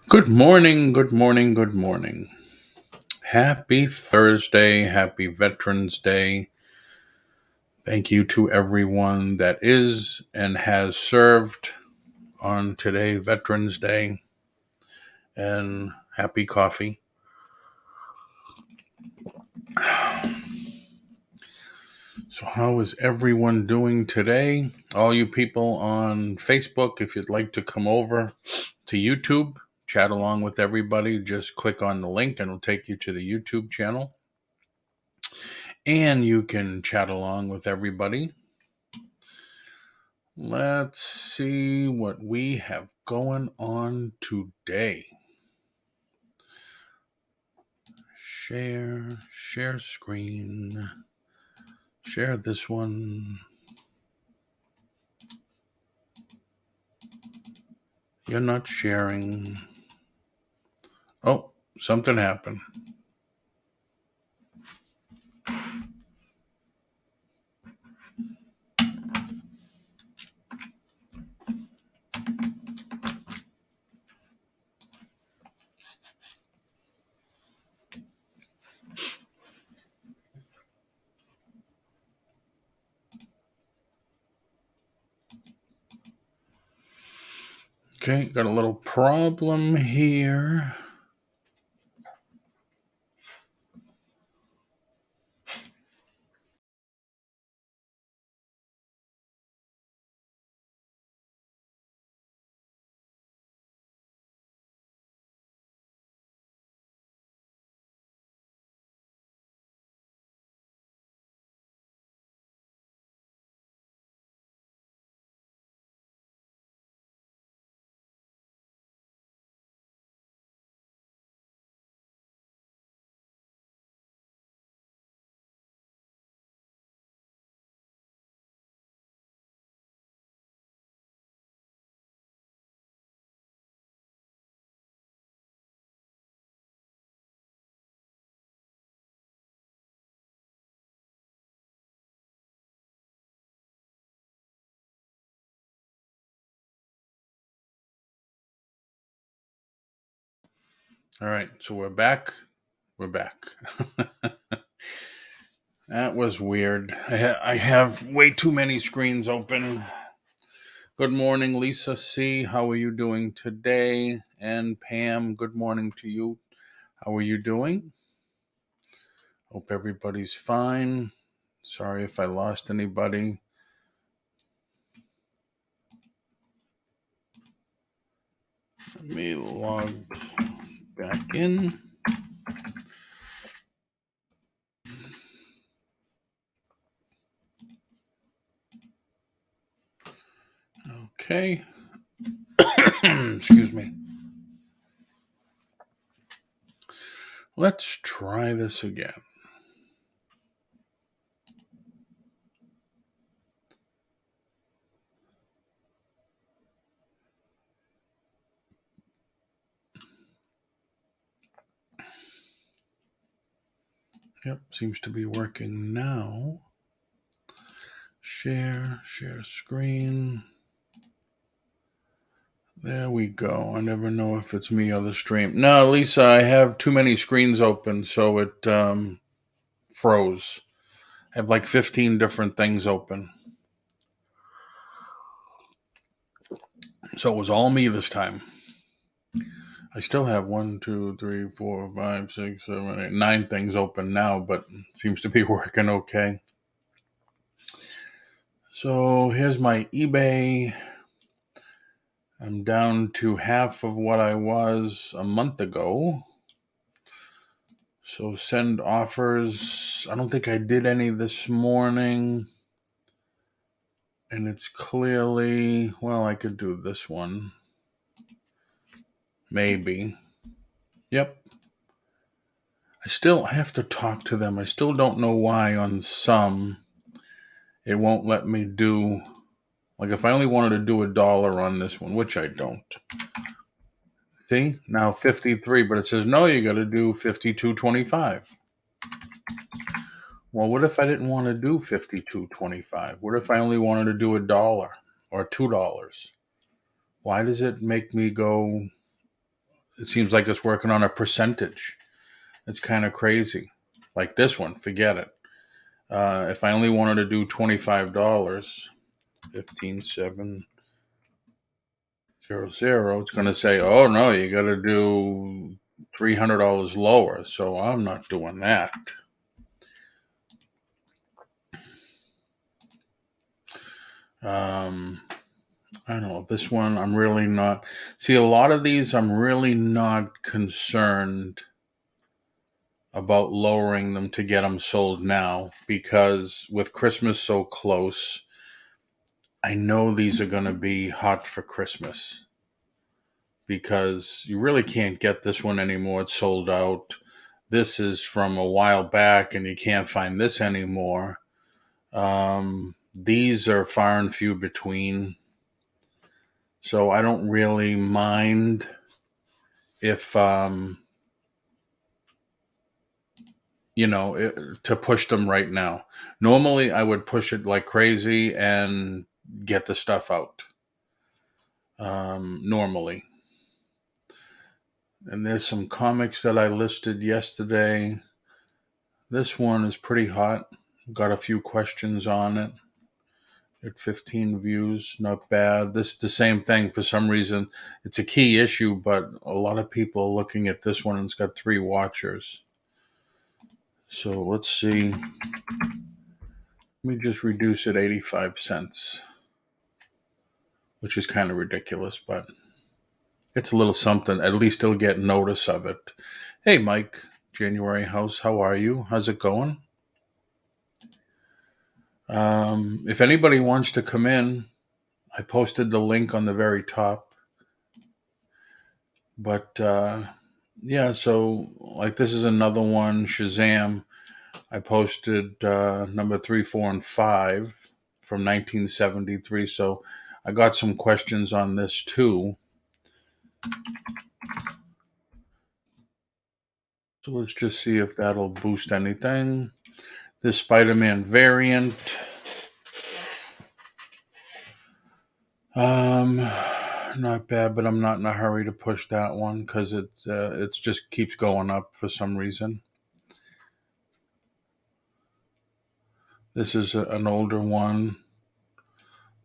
Good morning, good morning, good morning. Happy Thursday, happy Veterans Day. Thank you to everyone that is and has served on today, Veterans Day, and happy coffee. So, how is everyone doing today? All you people on Facebook, if you'd like to come over to YouTube, chat along with everybody, just click on the link and it'll take you to the YouTube channel. And you can chat along with everybody. Let's see what we have going on today. Share screen. Share this one. You're not sharing. Oh, something happened. Okay, got a little problem here. All right, so we're back. We're back. That was weird. I have way too many screens open. Good morning, Lisa C. How are you doing today? And Pam, good morning to you. How are you doing? Hope everybody's fine. Sorry if I lost anybody. Let me log back in. Okay. Excuse me. Let's try this again. Yep, seems to be working now. Share screen. There we go. I never know if it's me or the stream. No, Lisa, I have too many screens open, so it froze. I have like 15 different things open. So it was all me this time. I still have 1, 2, 3, 4, 5, 6, 7, 8, 9 things open now, but it seems to be working okay. So here's my eBay. I'm down to half of what I was a month ago. So send offers. I don't think I did any this morning. And it's clearly, well, I could do this one. Maybe. Yep. I have to talk to them. I still don't know why on some it won't let me do, like if I only wanted to do $1 on this one, which I don't. See, now 53, but it says no, you got to do 52.25. Well, what if I didn't want to do 52.25? What if I only wanted to do $1 or $2? Why does it make me go it seems like it's working on a percentage. It's kind of crazy. Like this one, forget it. If I only wanted to do $25, 15,700, it's going to say, oh no, you got to do $300 lower. So I'm not doing that. I don't know. This one, I'm really not. See, a lot of these, I'm really not concerned about lowering them to get them sold now, because with Christmas so close, I know these are going to be hot for Christmas, because you really can't get this one anymore. It's sold out. This is from a while back, and you can't find this anymore. These are far and few between. So I don't really mind if, to push them right now. Normally, I would push it like crazy and get the stuff out. Normally. And there's some comics that I listed yesterday. This one is pretty hot. Got a few questions on it. At 15 views, not bad. This is the same thing. For some reason, it's a key issue, but a lot of people are looking at this one, and it's got 3 watchers. So let's see. Let me just reduce it 85 cents, which is kind of ridiculous, but it's a little something. At least they'll get notice of it. Hey, Mike, January House, how are you? How's it going? If anybody wants to come in, I posted the link on the very top. But yeah, so like this is another one, Shazam. I posted number 3, 4, and 5 from 1973. So I got some questions on this too. So let's just see if that'll boost anything. This Spider-Man variant. Not bad, but I'm not in a hurry to push that one because it just keeps going up for some reason. This is an older one.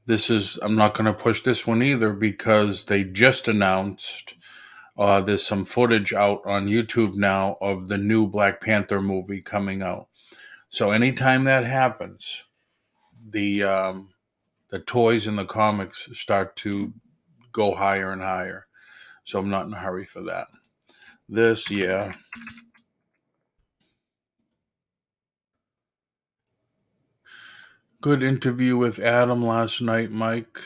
I'm not going to push this one either because they just announced there's some footage out on YouTube now of the new Black Panther movie coming out. So anytime that happens, the toys and the comics start to go higher and higher. So I'm not in a hurry for that. This, yeah. Good interview with Adam last night, Mike.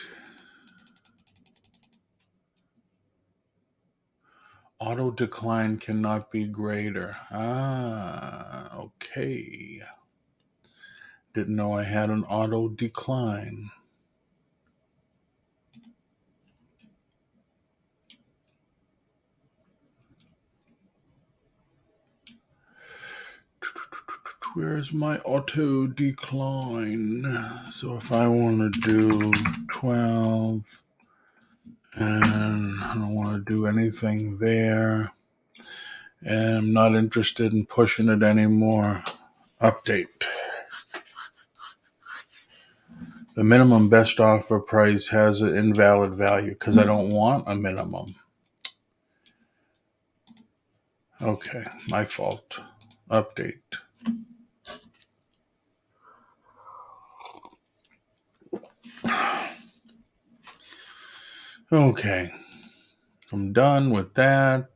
Auto decline cannot be greater. Okay. Didn't know I had an auto decline. Where's my auto decline? So if I want to do 12 and I don't want to do anything there, and I'm not interested in pushing it anymore, update. The minimum best offer price has an invalid value because I don't want a minimum. Okay, my fault. Update. Okay, I'm done with that.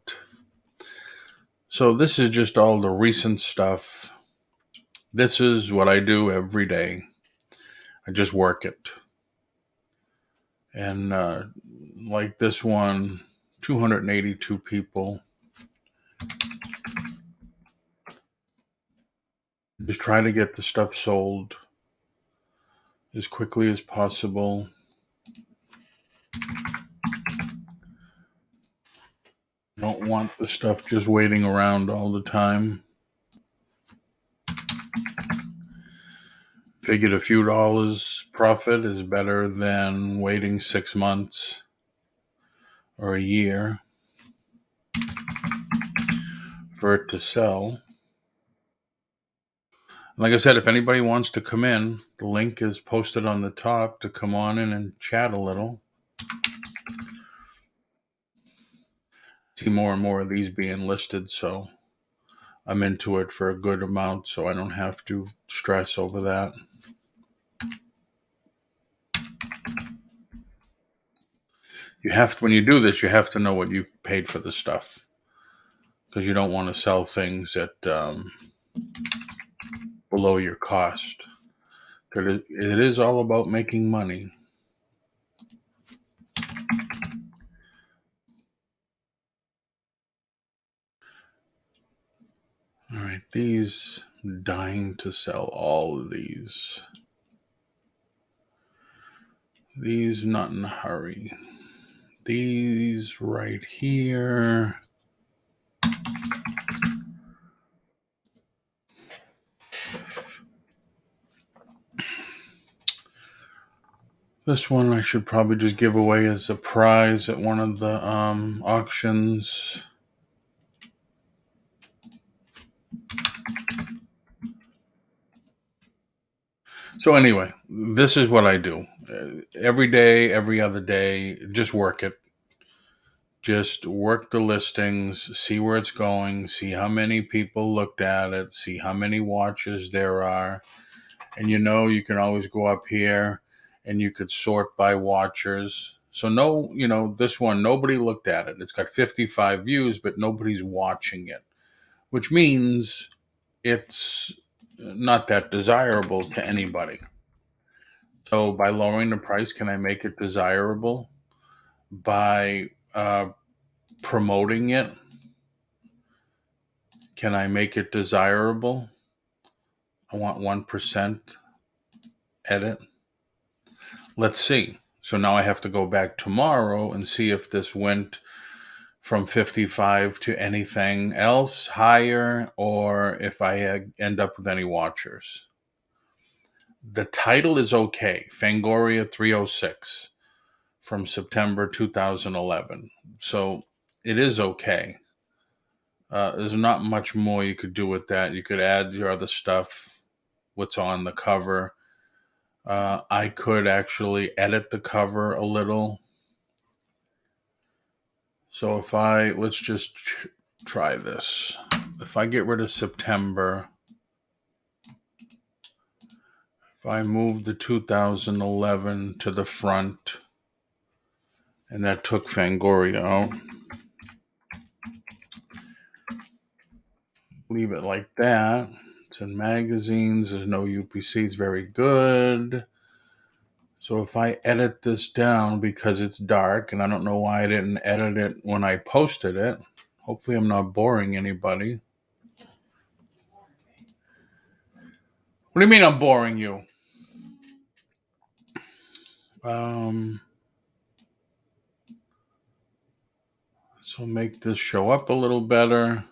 So this is just all the recent stuff. This is what I do every day. I just work it. And like this one, 282 people. Just try to get the stuff sold as quickly as possible. Don't want the stuff just waiting around all the time. Figured a few dollars profit is better than waiting 6 months or a year. for it to sell. Like I said, if anybody wants to come in, the link is posted on the top to come on in and chat a little. See more and more of these being listed, so I'm into it for a good amount, so I don't have to stress over that. You have to, when you do this, you have to know what you paid for the stuff, because you don't want to sell things at below your cost. It is all about making money. All right, these, I'm dying to sell all of these. These, not in a hurry. These right here. This one I should probably just give away as a prize at one of the auctions. So anyway, this is what I do. Every day, every other day, just work it. Just work the listings, see where it's going, see how many people looked at it, see how many watches there are. And you can always go up here and you could sort by watchers. So this one, nobody looked at it. It's got 55 views, but nobody's watching it, which means it's not that desirable to anybody. So by lowering the price, can I make it desirable? By promoting it, can I make it desirable? I want 1% edit. Let's see. So now I have to go back tomorrow and see if this went from 55 to anything else higher, or if I end up with any watchers. The title is okay. Fangoria 306 from September 2011. So it is okay. There's not much more you could do with that. You could add your other stuff, what's on the cover. I could actually edit the cover a little. So let's just try this. If I get rid of September, if I move the 2011 to the front, and that took Fangoria out, leave it like that. It's in magazines. There's no UPCs. Very good. So if I edit this down because it's dark, and I don't know why I didn't edit it when I posted it. Hopefully I'm not boring anybody. What do you mean I'm boring you? So make this show up a little better.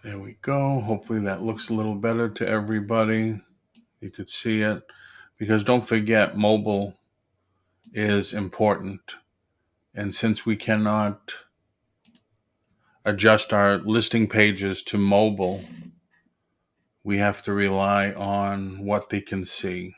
There we go. Hopefully that looks a little better to everybody. You could see it. Because don't forget, mobile is important. And since we cannot adjust our listing pages to mobile, we have to rely on what they can see.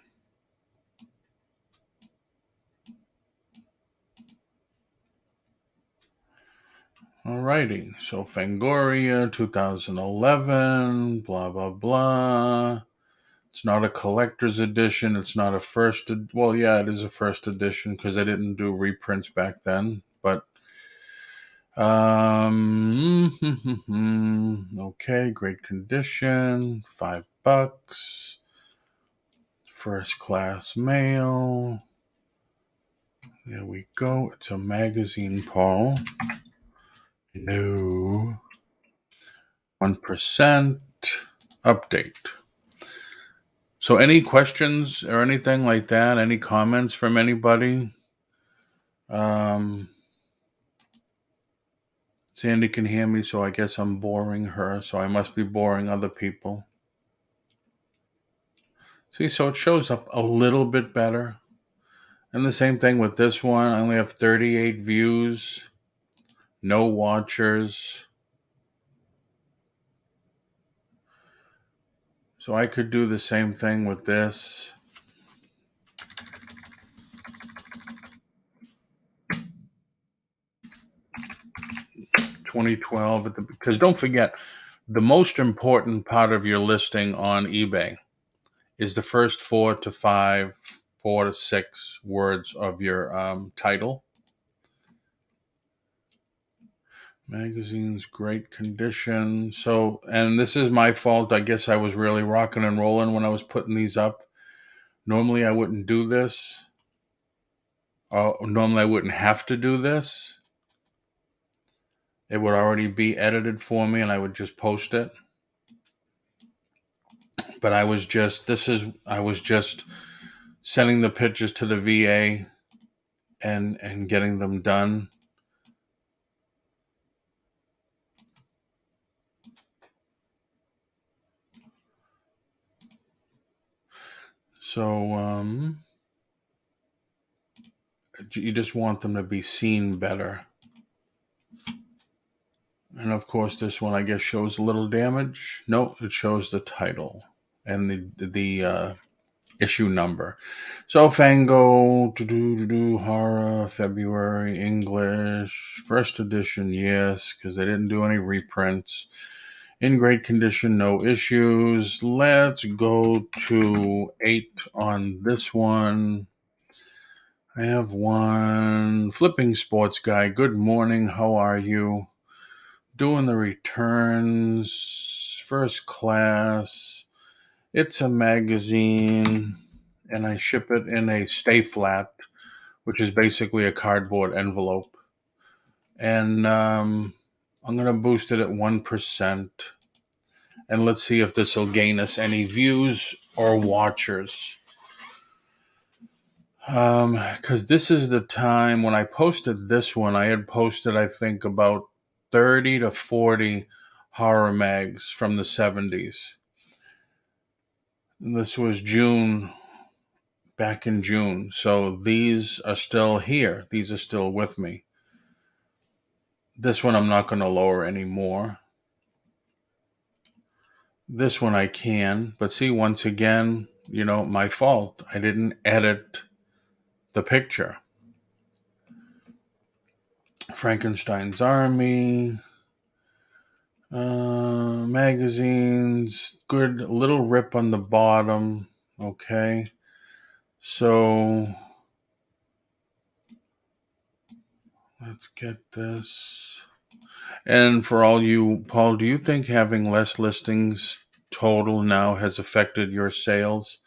Alrighty, so Fangoria 2011, blah, blah, blah. It's not a collector's edition. It's not a first. Well, yeah, it is a first edition because I didn't do reprints back then. But okay, great condition. $5. First class mail. There we go. It's a magazine, Paul. No. 1% update. So any questions or anything like that? Any comments from anybody? Sandy can hear me, so I guess I'm boring her, so I must be boring other people. See, so it shows up a little bit better. And the same thing with this one. I only have 38 views, no watchers. So I could do the same thing with this. $20.12 because don't forget, the most important part of your listing on eBay is the first 4 to 6 words of your title. Magazines, great condition. So, and this is my fault. I guess I was really rocking and rolling when I was putting these up. Normally, I wouldn't do this. Normally, I wouldn't have to do this. It would already be edited for me, and I would just post it. But I was just sending the pictures to the VA and getting them done. So you just want them to be seen better. And of course, this one I guess shows a little damage. No, it shows the title and the issue number. So Fango, horror, February, English, first edition, yes, because they didn't do any reprints. In great condition, no issues. Let's go to 8 on this one. I have one. Flipping Sports Guy, good morning. How are you? Doing the returns, first class. It's a magazine, and I ship it in a stay flat, which is basically a cardboard envelope. And I'm going to boost it at 1%. And let's see if this will gain us any views or watchers. Because this is the time when I posted this one, I had posted, I think, about 30 to 40 horror mags from the 70s. And this was back in June. So these are still here. These are still with me. This one I'm not going to lower anymore. This one I can. But see, once again, my fault. I didn't edit the picture. Frankenstein's Army. Magazines, good little rip on the bottom. Okay, so let's get this. And for all you, Paul, do you think having less listings total now has affected your sales?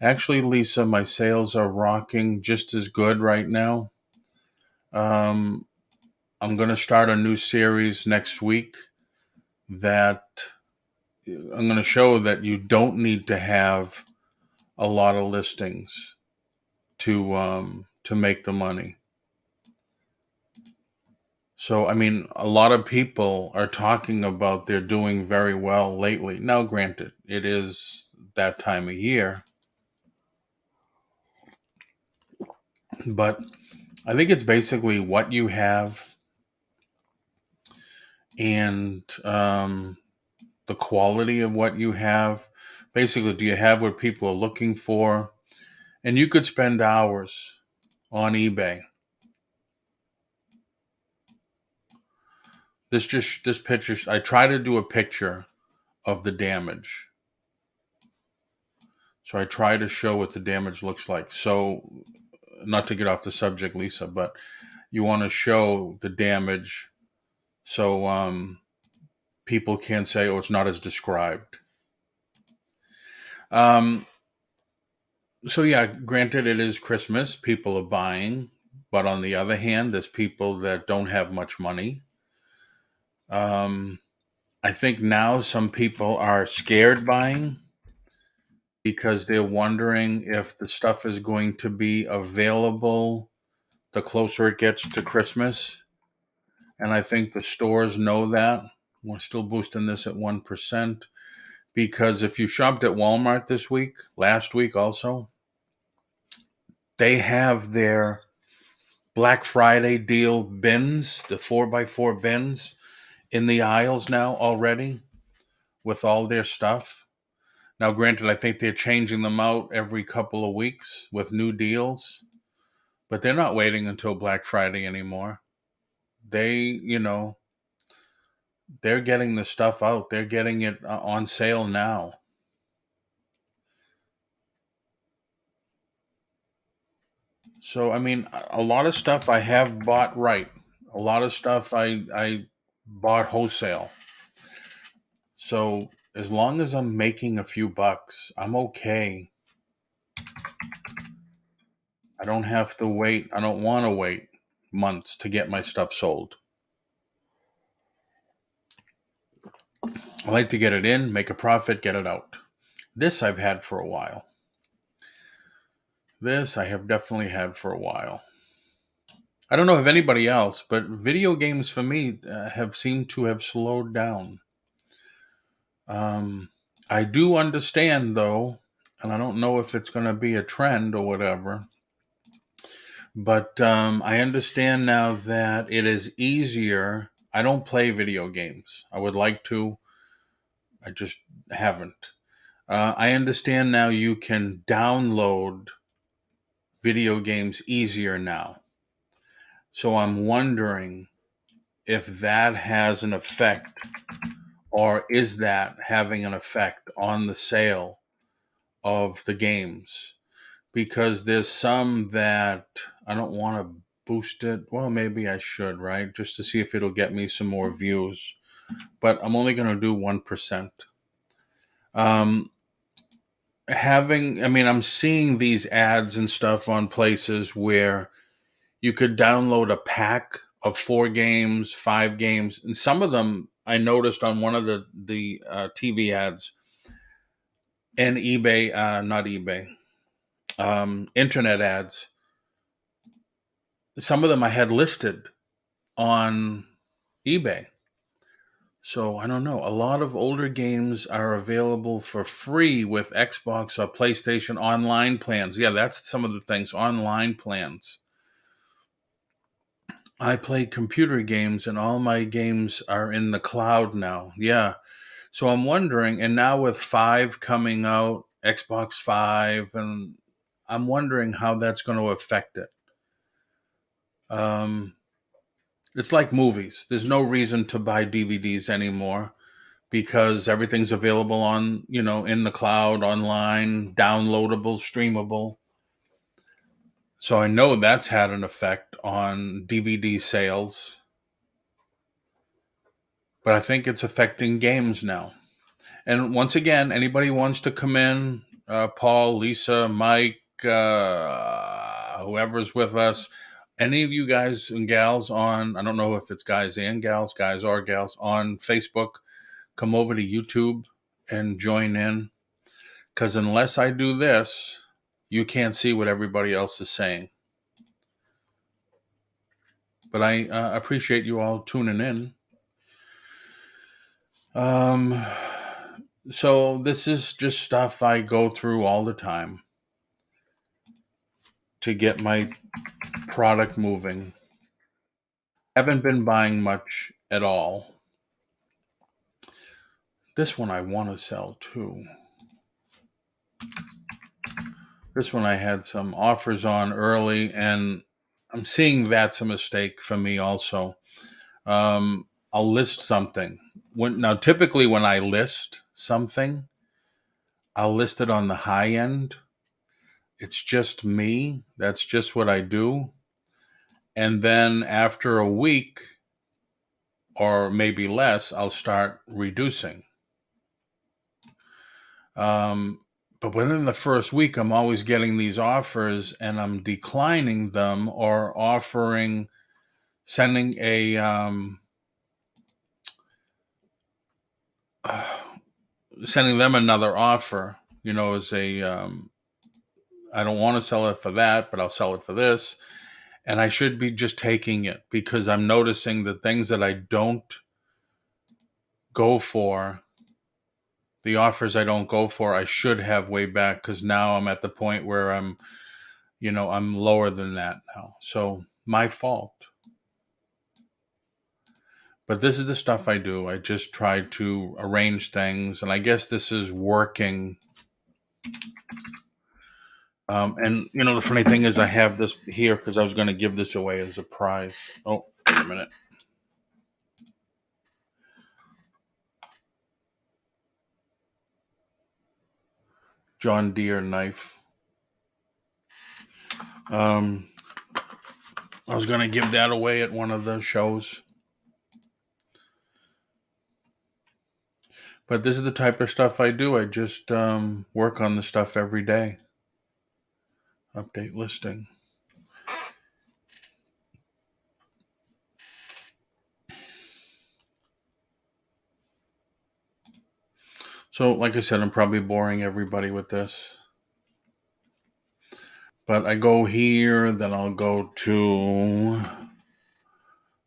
Actually, Lisa, my sales are rocking just as good right now. I'm going to start a new series next week that I'm going to show that you don't need to have a lot of listings to make the money. So I mean, a lot of people are talking about they're doing very well lately. Now, granted, it is that time of year, but I think it's basically what you have and the quality of what you have. Basically, do you have what people are looking for? And you could spend hours on eBay. This picture, I try to do a picture of the damage. So I try to show what the damage looks like. So not to get off the subject, Lisa, but you want to show the damage so people can't say, oh, it's not as described. So yeah, granted, it is Christmas. People are buying. But on the other hand, there's people that don't have much money. I think now some people are scared buying because they're wondering if the stuff is going to be available the closer it gets to Christmas. And I think the stores know that. We're still boosting this at 1% Because if you shopped at Walmart last week also, they have their Black Friday deal bins, the 4x4 bins in the aisles now already with all their stuff. Now, granted, I think they're changing them out every couple of weeks with new deals, but they're not waiting until Black Friday anymore. They're getting the stuff out. They're getting it on sale now. So, I mean, a lot of stuff I have bought right. A lot of stuff I bought wholesale. So, as long as I'm making a few bucks, I'm okay. I don't have to wait. I don't want to wait months to get my stuff sold. I like to get it in, make a profit, get it out. This I've had for a while. This I have definitely had for a while. I don't know if anybody else, but video games for me have seemed to have slowed down. I do understand, though, and I don't know if it's going to be a trend or whatever, but I understand now that it is easier. I don't play video games. I would like to. I just haven't. I understand now you can download video games easier now. So I'm wondering if that has an effect, or is that having an effect on the sale of the games? Because there's some that I don't want to boost it. Well, maybe I should, right? Just to see if it'll get me some more views. But I'm only going to do 1%. I'm seeing these ads and stuff on places where you could download a pack of 4 games, 5 games, and some of them I noticed on one of the TV ads and eBay, not eBay, internet ads. Some of them I had listed on eBay. So I don't know. A lot of older games are available for free with Xbox or PlayStation online plans. Yeah, that's some of the things. Online plans. I play computer games and all my games are in the cloud now. Yeah. So I'm wondering, and now with 5 coming out, Xbox 5, and I'm wondering how that's going to affect it. It's like movies. There's no reason to buy DVDs anymore because everything's available on, in the cloud, online, downloadable, streamable. So I know that's had an effect on DVD sales, but I think it's affecting games now. And once again, anybody wants to come in, Paul, Lisa, Mike, whoever's with us, any of you guys and gals on, I don't know if it's guys and gals, guys or gals on Facebook, come over to YouTube and join in. Because unless I do this, you can't see what everybody else is saying. But I appreciate you all tuning in. So this is just stuff I go through all the time to get my product moving. Haven't been buying much at all. This one I want to sell too. This one I had some offers on early, and I'm seeing that's a mistake for me also. I'll list something. Typically when I list something, I'll list it on the high end. It's just me. That's just what I do. And then after a week or maybe less, I'll start reducing. But within the first week, I'm always getting these offers and I'm declining them or sending sending them another offer, as I don't want to sell it for that, but I'll sell it for this. And I should be just taking it because I'm noticing the things that I don't go for, the offers I don't go for, I should have way back, because now I'm at the point where I'm lower than that now. So my fault. But this is the stuff I do. I just try to arrange things, and I guess this is working. And the funny thing is, I have this here because I was going to give this away as a prize. Oh, wait a minute. John Deere knife. I was going to give that away at one of the shows. But this is the type of stuff I do. I just work on the stuff every day. Update listing. So, like I said, I'm probably boring everybody with this. But I go here, then I'll go to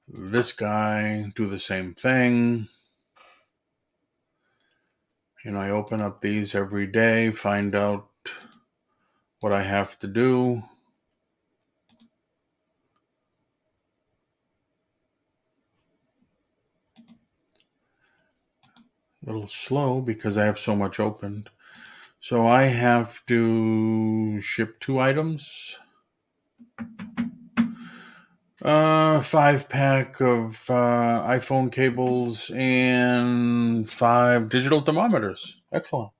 this guy, do the same thing. I open up these every day, find out what I have to do. A little slow because I have so much opened. So I have to ship 2 items. 5-pack of iPhone cables and 5 digital thermometers. Excellent.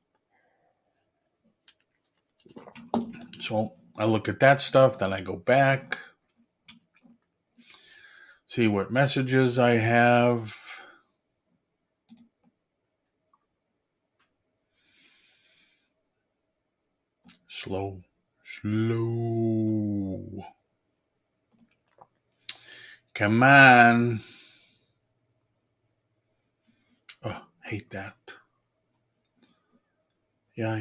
So I look at that stuff, then I go back, see what messages I have. Slow. Come on. Oh, hate that. Yeah.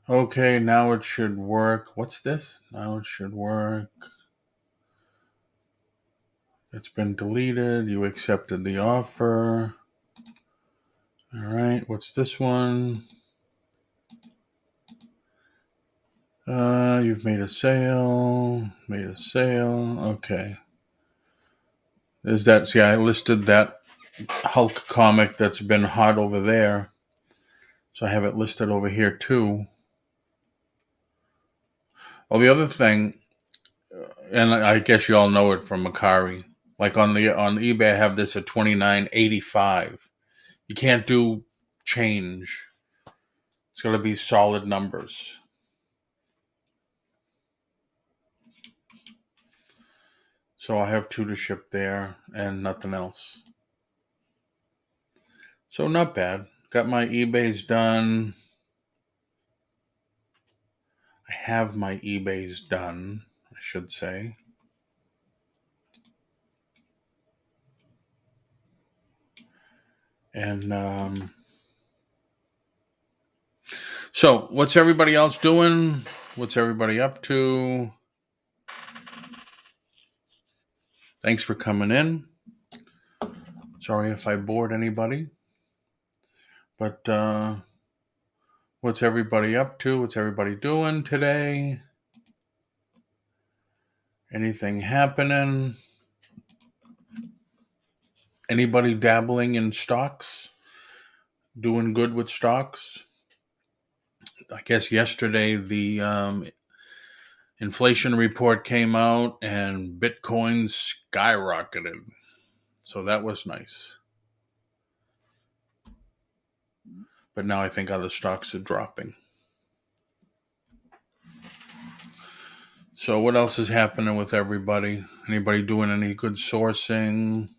Okay, now it should work. What's this? Now it should work. It's been deleted. You accepted the offer. All right, what's this one? You've made a sale. Okay. Is that, see, I listed that Hulk comic that's been hot over there. So I have it listed over here too. Well, the other thing, and I guess you all know it from Macari, like on eBay, I have this at $29.85. You can't do change. It's got to be solid numbers. So I have 2 to ship there and nothing else. So not bad. Got my eBays done. I have my eBays done, I should say. And so what's everybody else doing? What's everybody up to? Thanks for coming in. Sorry if I bored anybody. But what's everybody up to? What's everybody doing today? Anything happening? Anybody dabbling in stocks? Doing good with stocks? I guess yesterday the inflation report came out and Bitcoin skyrocketed. So that was nice. But now I think other stocks are dropping. So what else is happening with everybody? Anybody doing any good sourcing?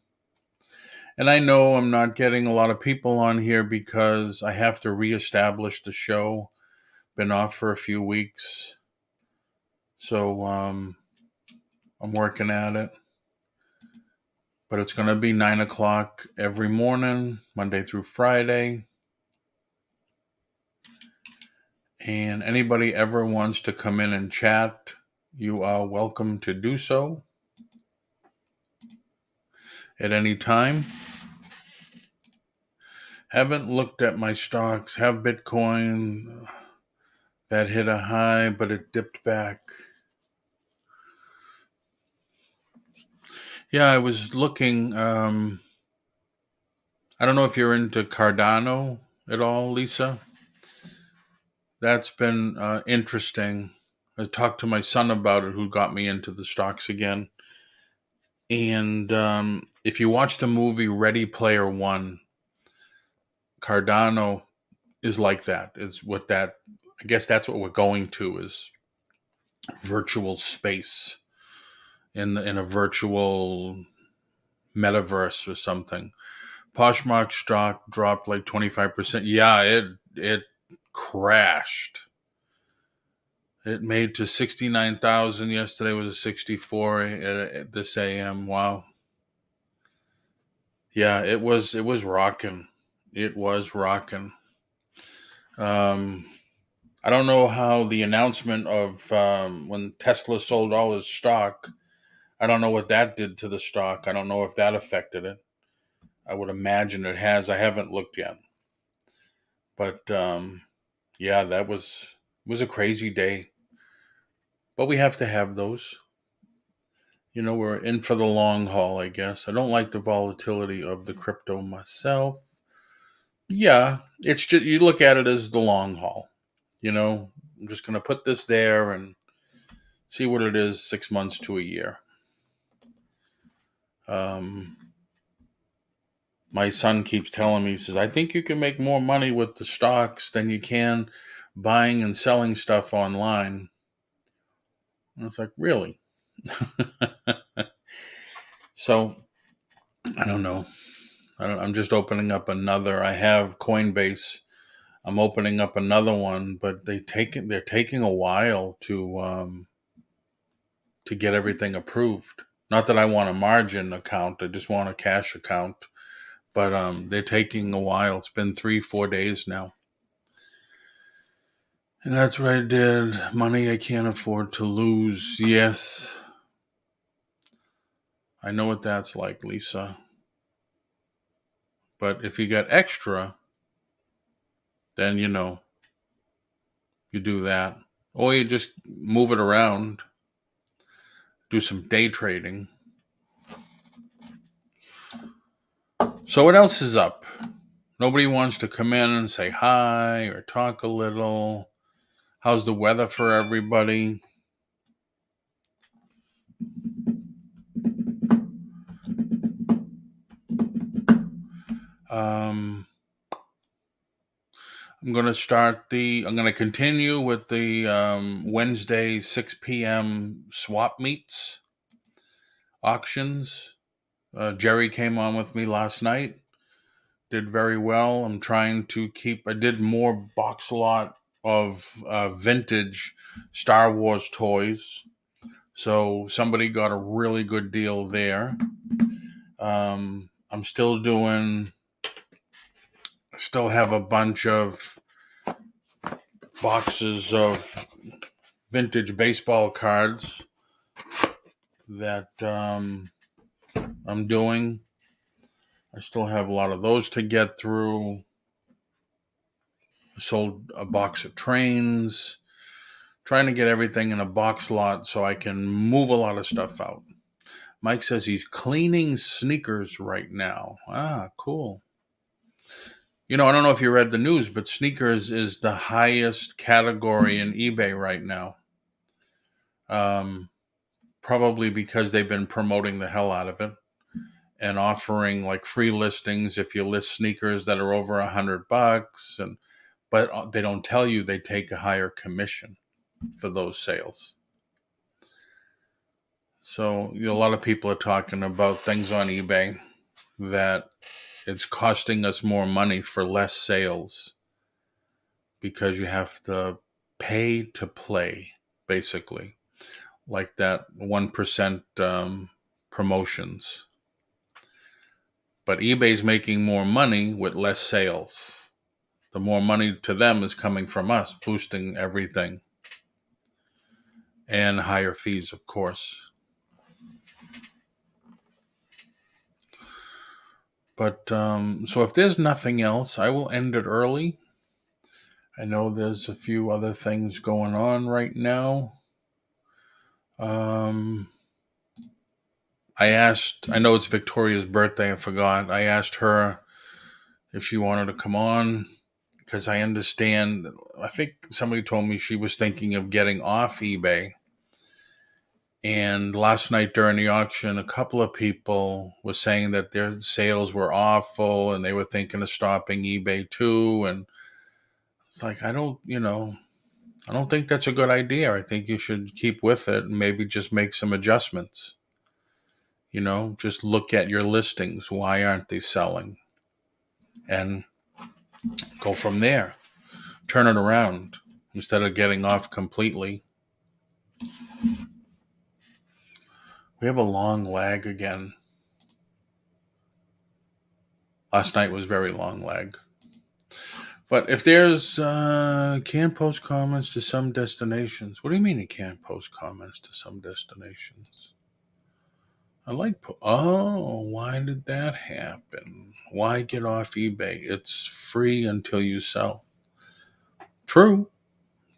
And I know I'm not getting a lot of people on here because I have to reestablish the show. Been off for a few weeks. So I'm working at it. But it's going to be 9 o'clock every morning, Monday through Friday. And anybody ever wants to come in and chat, you are welcome to do so at any time. Haven't looked at my stocks. Have Bitcoin that hit a high, but it dipped back. Yeah, I was looking. I don't know if you're into Cardano at all, Lisa. That's been interesting. I talked to my son about it, who got me into the stocks again. And if you watch the movie Ready Player One, Cardano is like that. Is what that. I guess that's what we're going to, is virtual space in a virtual metaverse or something. Poshmark stock dropped like 25%. Yeah, it crashed. It made to 69,000 yesterday. Was a 64 at this AM. Wow. Yeah, it was rocking. It was rocking. Um I don't know how the announcement of when Tesla sold all his stock, I don't know what that did to the stock. I don't know if that affected it. I would imagine it has. I haven't looked yet. But yeah, that was a crazy day. But we have to have those. We're in for the long haul, I guess. I don't like the volatility of the crypto myself. Yeah, it's just you look at it as the long haul. I'm just going to put this there and see what it is 6 months to a year. Um, my son keeps telling me, he says, I think you can make more money with the stocks than you can buying and selling stuff online. And it's like, really? So, I don't know. I'm just opening up another. I have Coinbase. I'm opening up another one, but they're taking a while to get everything approved. Not that I want a margin account, I just want a cash account. But they're taking a while. It's been 3-4 days now. And that's what I did. Money I can't afford to lose. Yes. I know what that's like, Lisa. But if you got extra, then you do that. Or you just move it around, do some day trading. So what else is up? Nobody wants to come in and say hi or talk a little. How's the weather for everybody? I'm going to continue with the Wednesday 6 p.m. swap meets auctions. Jerry came on with me last night. Did very well. I did more box lot of vintage Star Wars toys. So somebody got a really good deal there. I'm still I still have a bunch of boxes of vintage baseball cards that I'm doing. I still have a lot of those to get through. I sold a box of trains, trying to get everything in a box lot so I can move a lot of stuff out. Mike says he's cleaning sneakers right now. Ah, cool. I don't know if you read the news, but sneakers is the highest category in eBay right now. Probably because they've been promoting the hell out of it and offering like free listings if you list sneakers that are over $100, but they don't tell you they take a higher commission for those sales. So a lot of people are talking about things on eBay that it's costing us more money for less sales because you have to pay to play, basically, like that 1% promotions. But eBay's making more money with less sales. The more money to them is coming from us, boosting everything. And higher fees, of course. But so if there's nothing else, I will end it early. I know there's a few other things going on right now. Um, I know it's Victoria's birthday. I forgot. I asked her if she wanted to come on because I understand. I think somebody told me she was thinking of getting off eBay. And last night during the auction, a couple of people were saying that their sales were awful and they were thinking of stopping eBay too. And it's like, I don't think that's a good idea. I think you should keep with it and maybe just make some adjustments. Just look at your listings. Why aren't they selling? And go from there. Turn it around instead of getting off completely. We have a long lag again. Last night was very long lag. But if there's can't post comments to some destinations. What do you mean you can't post comments to some destinations? I like. Why did that happen? Why get off eBay? It's free until you sell. True,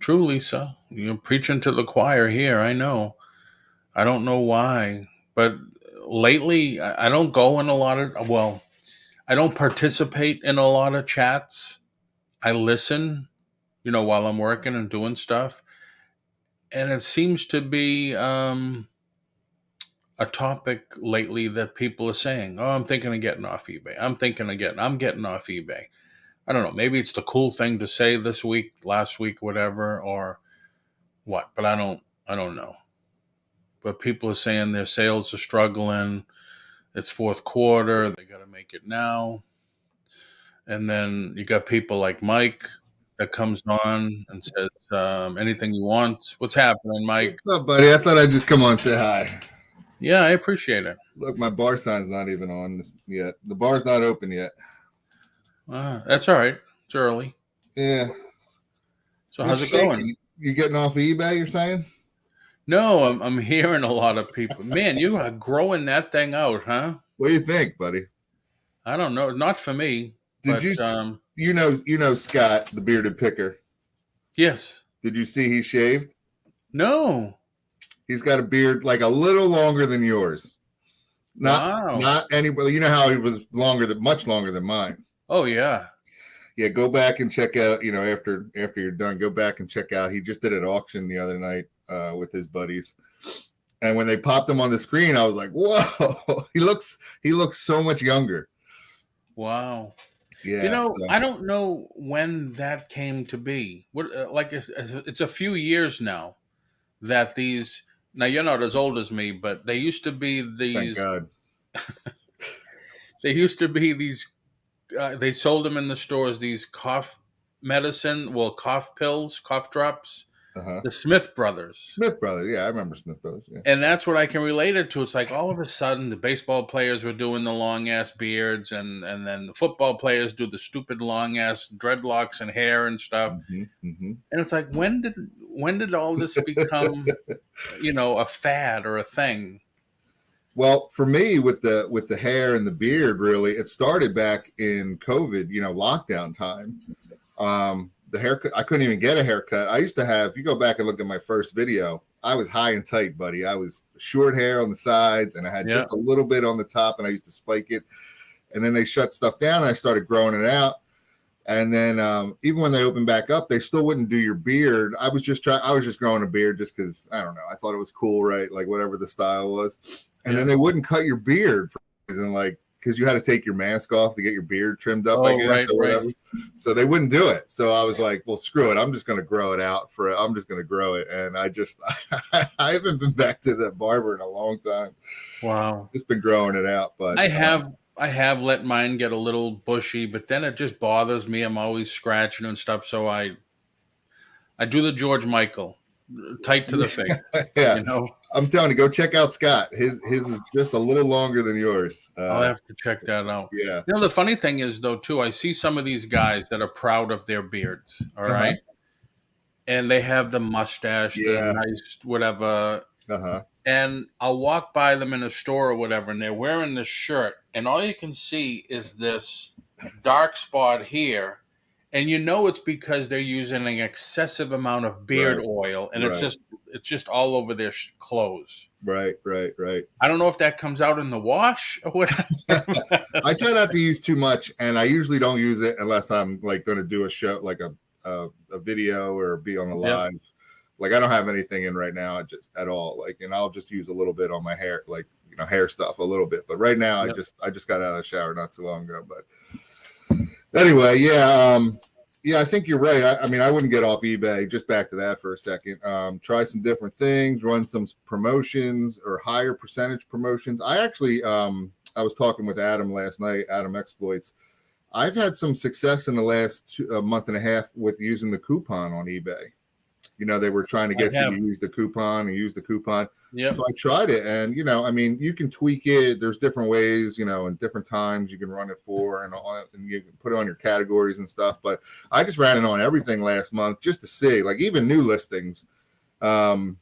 Lisa. You're preaching to the choir here. I know. I don't know why, but lately I don't go in a lot of. Well, I don't participate in a lot of chats. I listen, while I'm working and doing stuff, and it seems to be a topic lately that people are saying, "Oh, I'm thinking of getting off eBay. I'm getting off eBay." I don't know. Maybe it's the cool thing to say this week, last week, whatever, or what. But I don't know. But people are saying their sales are struggling. It's fourth quarter. They got to make it now. And then you got people like Mike that comes on and says anything you want. What's happening, Mike? What's up, buddy? I thought I'd just come on and say hi. Yeah, I appreciate it. Look, my bar sign's not even on yet. The bar's not open yet. That's all right. It's early. Yeah. So how's it going? You getting off of eBay, you're saying? No, I'm hearing a lot of people. Man, you are growing that thing out, huh? What do you think, buddy? I don't know. Not for me. Did you know Scott, the bearded picker? Yes. Did you see he's shaved? No. He's got a beard like a little longer than yours. Not anybody. You know how he was much longer than mine. Oh yeah. Yeah, go back and check out. After you're done, go back and check out. He just did an auction the other night with his buddies, and when they popped him on the screen, I was like, "Whoa!" He looks so much younger. Wow. Yeah. I don't know when that came to be. What it's a few years now that these. Now you're not as old as me, but they used to be these. Thank God. They used to be these. They sold them in the stores. These cough pills, cough drops. The Smith Brothers. Yeah, I remember Smith Brothers. Yeah. And that's what I can relate it to. It's like all of a sudden the baseball players were doing the long ass beards, and then the football players do the stupid long ass dreadlocks and hair and stuff. And it's like when did all this become, a fad or a thing? Well, for me, with the hair and the beard, really, it started back in COVID, lockdown time. The haircut, I couldn't even get a haircut. I used to have, if you go back and look at my first video, I was high and tight, buddy. I was short hair on the sides and I had just a little bit on the top, and I used to spike it. And then they shut stuff down and I started growing it out. And then even when they opened back up, they still wouldn't do your beard. I was just growing a beard just because, I don't know, I thought it was cool, right? Like whatever the style was. And then they wouldn't cut your beard for reason, like, because you had to take your mask off to get your beard trimmed up, I guess, or whatever. Right. So they wouldn't do it. So I was like, well, screw it. I'm just going to grow it out I'm just going to grow it. And I haven't been back to that barber in a long time. Wow. Just been growing it out. But I have let mine get a little bushy, but then it just bothers me. I'm always scratching and stuff. So I do the George Michael, tight to the face. Yeah. I'm telling you, go check out Scott. His is just a little longer than yours. I'll have to check that out. Yeah. The funny thing is, though, too, I see some of these guys that are proud of their beards, all right? And they have the mustache, the nice whatever. and I'll walk by them in a store or whatever, and they're wearing this shirt, and all you can see is this dark spot here, and you know it's because they're using an excessive amount of beard Right. oil, and Right. it's just all over their clothes. Right. Right. I don't know if that comes out in the wash or whatever. I try not to use too much, and I usually don't use it unless I'm like going to do a show, like a video or be on a Yep. live. Like I don't have anything in right now, just at all. Like, and I'll just use a little bit on my hair, like hair stuff, a little bit. But right now, Yep. I just got out of the shower not too long ago. But anyway, yeah, I think you're right. I mean, I wouldn't get off eBay. Just back to that for a second. Try some different things, run some promotions or higher percentage promotions. I actually, I was talking with Adam last night, Adam Exploits. I've had some success in the last month and a half with using the coupon on eBay. They were trying to get you to use the coupon and use the coupon. Yep. So I tried it, and I mean, you can tweak it. There's different ways, and different times you can run it for, and you can put it on your categories and stuff. But I just ran it on everything last month just to see, like even new listings, and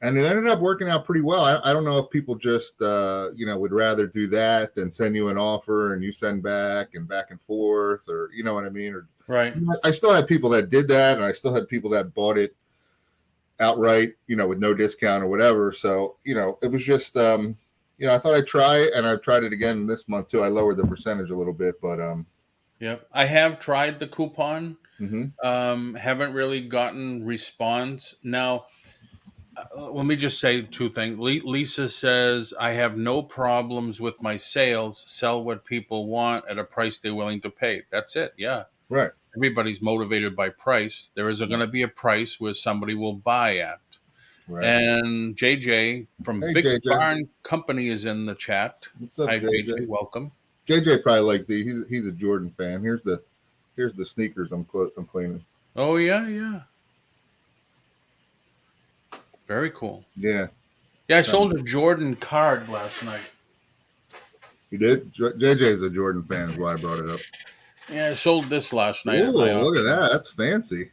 it ended up working out pretty well. I don't know if people just would rather do that than send you an offer and you send back and forth, or you know what I mean, or Right. I still had people that did that, and I still had people that bought it outright, with no discount or whatever. So, it was just, I thought I'd try it, and I've tried it again this month too. I lowered the percentage a little bit, but Yep. I have tried the coupon. mm-hmm. Haven't really gotten response. Now, let me just say two things. Lisa says, I have no problems with my sales. Sell what people want at a price they're willing to pay. That's it. Yeah. Right. Everybody's motivated by price. There is going to be a price where somebody will buy at. Right. And JJ from Big JJ. Barn Company is in the chat. What's up, Hi, JJ? Welcome. JJ probably like he's a Jordan fan. Here's the sneakers I'm cleaning. Oh yeah. Very cool. Yeah. Yeah, I sold a Jordan card last night. You did? JJ is a Jordan fan, is why I brought it up. Yeah, I sold this last night. Oh, look at that. That's fancy.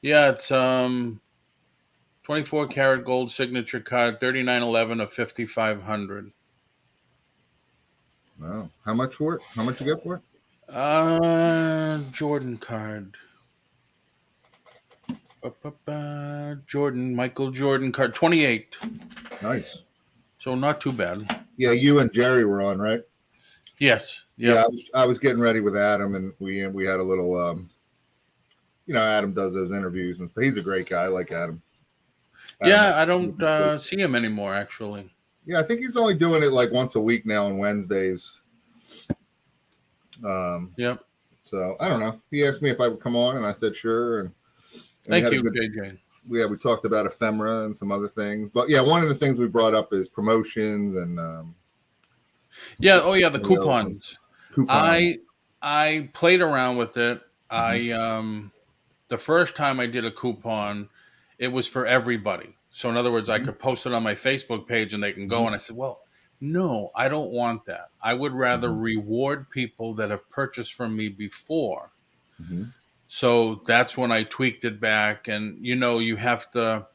Yeah, it's 24 karat gold signature card, 3911 of 5500. Wow. How much for it? How much you get for it? Jordan card. Michael Jordan card, 28. Nice. So not too bad. Yeah, you and Jerry were on, right? Yes. Yep. Yeah, I was getting ready with Adam, and we had a little, Adam does those interviews and stuff. He's a great guy. I like Adam. Yeah, I don't see him anymore, actually. Yeah, I think he's only doing it like once a week now on Wednesdays. Yep. So I don't know. He asked me if I would come on, and I said sure. And thank you, JJ. We talked about ephemera and some other things, but yeah, one of the things we brought up is promotions and the coupons. I played around with it. Mm-hmm. The first time I did a coupon, it was for everybody. So in other words, I could post it on my Facebook page and they can go. And I said, well, no, I don't want that. I would rather reward people that have purchased from me before. Mm-hmm. So that's when I tweaked it back. And, you have to,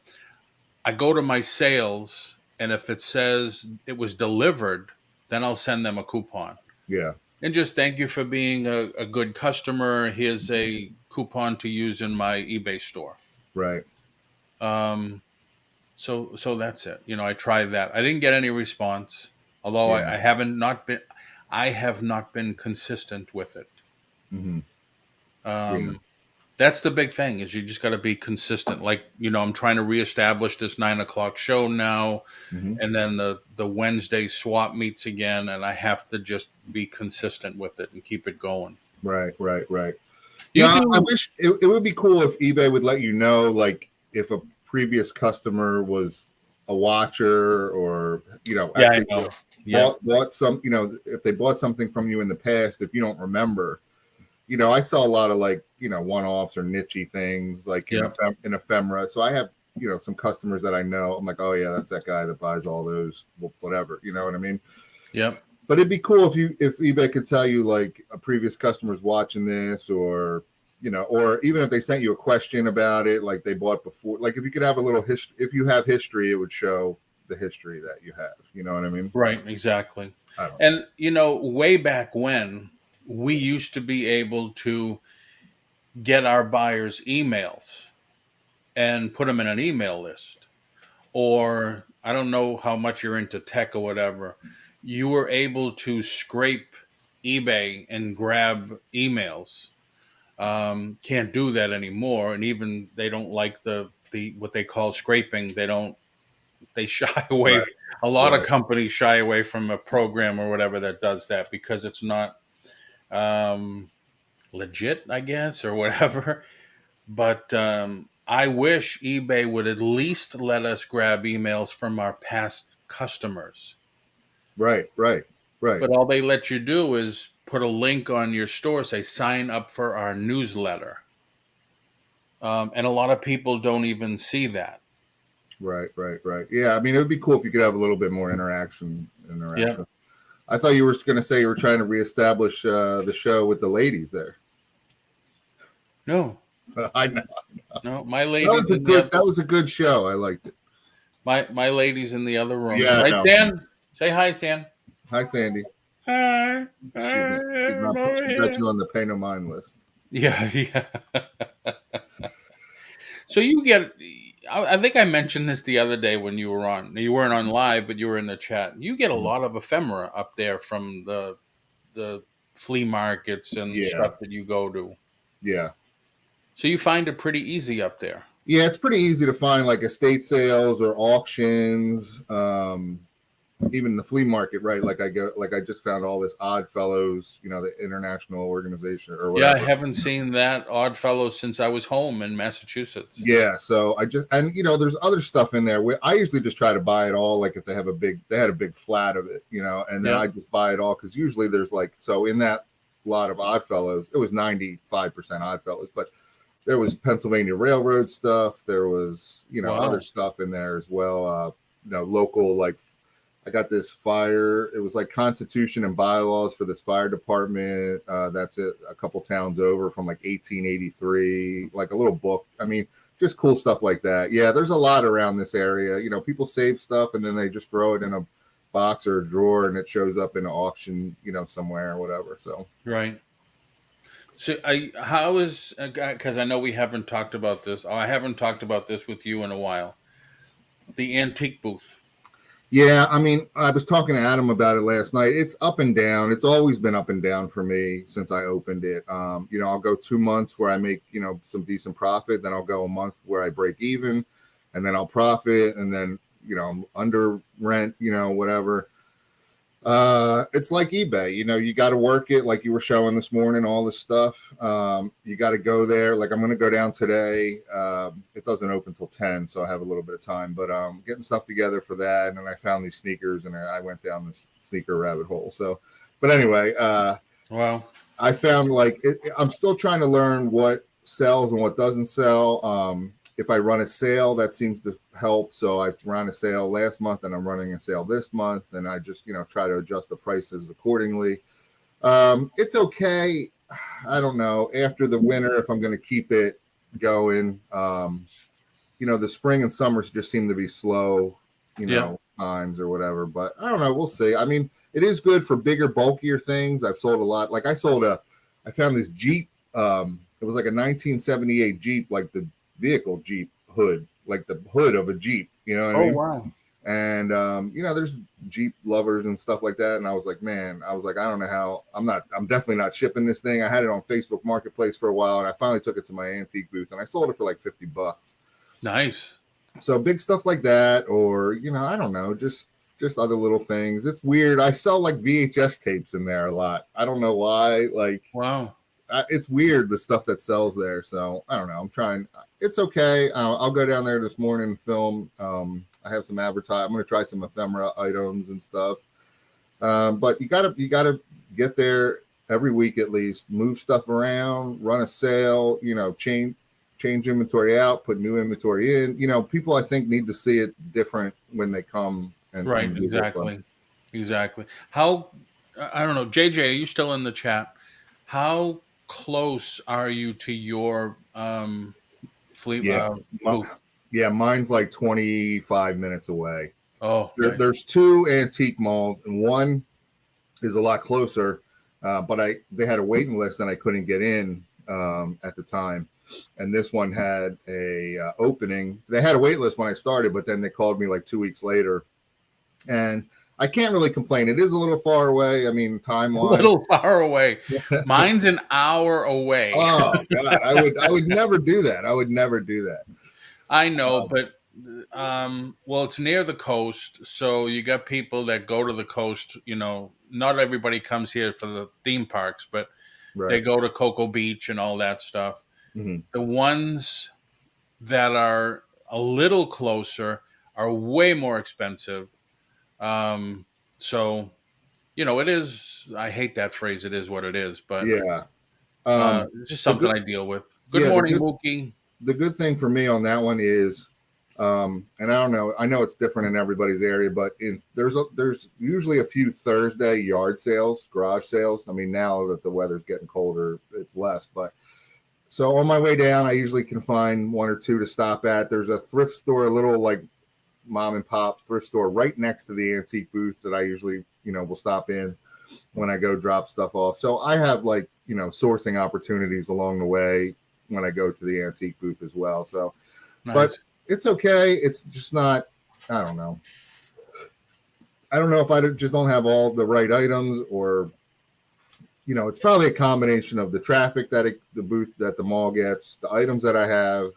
I go to my sales, and if it says it was delivered, then I'll send them a coupon. Yeah. And just thank you for being a good customer. Here's a coupon to use in my eBay store. Right. So that's it. I tried that. I didn't get any response, although I have not been consistent with it. Mm-hmm. That's the big thing, is you just got to be consistent. Like, I'm trying to reestablish this 9:00 show now, and then the Wednesday swap meets again, and I have to just be consistent with it and keep it going. Right. I wish it would be cool if eBay would let you know, like, if a previous customer was a watcher or, I know. Bought some, if they bought something from you in the past, if you don't remember. I saw a lot of like, one-offs or niche-y things like in ephemera. So I have, some customers that I know. I'm like, oh yeah, that's that guy that buys all those, whatever. You know what I mean? Yep. But it'd be cool if eBay could tell you like a previous customer's watching this, or, or even if they sent you a question about it, like they bought before. Like if you could have a little history, if you have history, it would show, the history that you have. You know what I mean? Right, exactly. I don't know. And way back when, we used to be able to get our buyers' emails and put them in an email list. Or I don't know how much you're into tech or whatever. You were able to scrape eBay and grab emails. Can't do that anymore, and even they don't like the what they call scraping. They shy away. Right, A lot of right, companies shy away from a program or whatever that does that because it's not um, legit, I guess, or whatever. But I wish eBay would at least let us grab emails from our past customers. right, right, right, But all they let you do is put a link on your store, say sign up for our newsletter. And a lot of people don't even see that. right, right, right. Yeah, I mean, it would be cool if you could have a little bit more interaction. Yep. I thought you were going to say you were trying to reestablish the show with the ladies there. No, I know. no. My ladies in the That was a good show. I liked it. my ladies in the other room. Yeah, Right, no. Dan? Say hi, San. Hi, Sandy. Hi. She got you on the pay no mind list. Yeah, yeah. So you get. I think I mentioned this the other day when you were on. You weren't on live, but you were in the chat. You get a lot of ephemera up there from the flea markets and Yeah, stuff that you go to. yeah. So you find it pretty easy up there. Yeah, it's pretty easy to find like estate sales or auctions, even the flea market, right? Like I just found all this Odd Fellows, the international organization or Yeah, I whatever. haven't seen that Odd Fellows since I was home in Massachusetts. Yeah, so there's other stuff in there. I usually just try to buy it all. Like if they had a big flat of it, and then Yeah. I just buy it all because usually there's in that lot of Odd Fellows, it was 95% Odd Fellows, but there was Pennsylvania Railroad stuff. There was, other Wow. stuff in there as well. Local, like I got this fire. It was like Constitution and bylaws for this fire department. That's it. A couple towns over from like 1883, like a little book. I mean, just cool stuff like that. Yeah, there's a lot around this area. People save stuff and then they just throw it in a box or a drawer and it shows up in an auction, somewhere or whatever. So Right. So how is because I know we haven't talked about this. Oh, I haven't talked about this with you in a while. The antique booth. yeah, I mean, I was talking to Adam about it last night. It's up and down. It's always been up and down for me since I opened it. I'll go 2 months where I make, some decent profit. Then I'll go a month where I break even and then I'll profit. And then, I'm under rent, whatever. It's like eBay, you got to work it like you were showing this morning, all this stuff. You got to go there. Like I'm going to go down today. It doesn't open till 10, so I have a little bit of time, but getting stuff together for that. And then I found these sneakers and I went down this sneaker rabbit hole. So, but anyway, Wow. I found I'm still trying to learn what sells and what doesn't sell. If I run a sale, that seems to help. So I ran a sale last month and I'm running a sale this month. And I just, try to adjust the prices accordingly. It's okay. I don't know. After the winter, if I'm going to keep it going, the spring and summers just seem to be slow, Yeah. times or whatever. But I don't know. We'll see. I mean, it is good for bigger, bulkier things. I've sold a lot. Like I found this Jeep. It was like a 1978 Jeep, like the vehicle Jeep hood, like the hood of a Jeep, you know what I Oh mean? wow. And there's Jeep lovers and stuff like that. And I was like, I don't know how. I'm definitely not shipping this thing. I had it on Facebook Marketplace for a while, and I finally took it to my antique booth, and I sold it for like $50. Nice. So big stuff like that, or I don't know, just other little things. It's weird. I sell like VHS tapes in there a lot. I don't know why. Like, Wow. it's weird the stuff that sells there. So I don't know. I'm trying. It's okay. I'll go down there this morning and film. I have some advertise. I'm going to try some ephemera items and stuff. But you gotta get there every week at least. Move stuff around, run a sale. Change inventory out, put new inventory in. People I think need to see it different when they come and Right. do their fun. Exactly. How? I don't know. JJ, are you still in the chat? How close are you to your fleet Yeah. booth? Yeah, mine's like 25 minutes away. Oh, nice. There's two antique malls, and one is a lot closer, but they had a waiting list and I couldn't get in at the time. And this one had a opening. They had a wait list when I started, but then they called me like 2 weeks later, and I can't really complain. It is a little far away. I mean, A timeline. little far away. Mine's an hour away. Oh God, I would never do that. I would never do that. I know, but well, it's near the coast, so you got people that go to the coast. You know, not everybody comes here for the theme parks, but they Right. go to Cocoa Beach and all that stuff. Mm-hmm. The ones that are a little closer are way more expensive. So you know, it is. I hate that phrase. It is what it is, but Yeah. it's just The something good, I deal with. Good yeah, morning, Mookie. the good thing for me on that one is, and I don't know, I know it's different in everybody's area, but there's usually a few Thursday yard sales, garage sales. I mean, now that the weather's getting colder, it's less. But so on my way down, I usually can find one or two to stop at. There's a thrift store, a little like mom and pop thrift store right next to the antique booth that I usually, will stop in when I go drop stuff off. So I have like, sourcing opportunities along the way when I go to the antique booth as well. So, but Nice. it's okay. It's just not, I don't know. I don't know if I just don't have all the right items, or, it's probably a combination of the traffic the booth that the mall gets, the items that I have,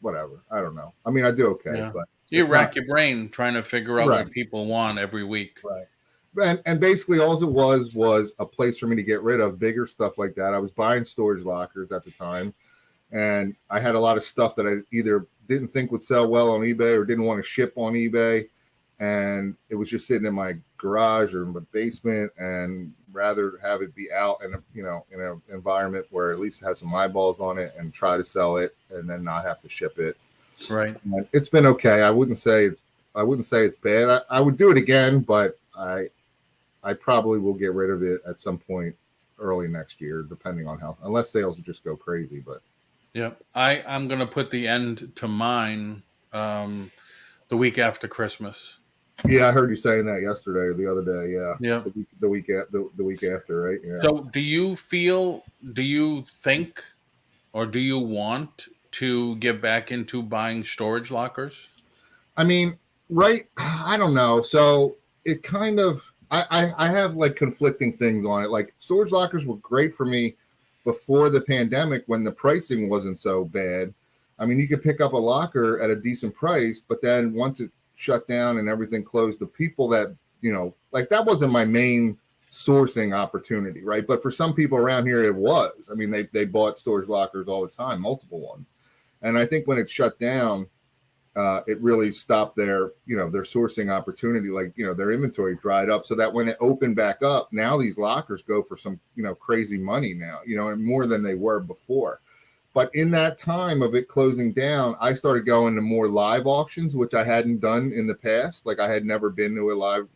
whatever. I don't know. I mean, I do okay, Yeah. but You it's not rack your brain trying to figure out right. what people want every week. Right. And basically all it was a place for me to get rid of bigger stuff like that. I was buying storage lockers at the time, and I had a lot of stuff that I either didn't think would sell well on eBay or didn't want to ship on eBay, and it was just sitting in my garage or in my basement, and rather have it be out in an environment where at least it has some eyeballs on it, and try to sell it and then not have to ship it. Right. And it's been okay. I wouldn't say it's bad. I would do it again, but I probably will get rid of it at some point early next year, depending on unless sales just go crazy. But Yeah. I'm going to put the end to mine the week after Christmas. yeah, I heard you saying that yesterday or the other day. Yeah, Yeah. the week after, right? Yeah. So do you think, or do you want to get back into buying storage lockers? I mean, right? I don't know. So it kind of I have like conflicting things on it. Like storage lockers were great for me before the pandemic when the pricing wasn't so bad. I mean, you could pick up a locker at a decent price, but then once it shut down and everything closed, the people that, like that wasn't my main sourcing opportunity, right? But for some people around here, it was. I mean, they bought storage lockers all the time, multiple ones. And I think when it shut down, it really stopped their sourcing opportunity. Like, their inventory dried up, so that when it opened back up, now these lockers go for some, crazy money now, and more than they were before. But in that time of it closing down, I started going to more live auctions, which I hadn't done in the past. Like I had never been to a live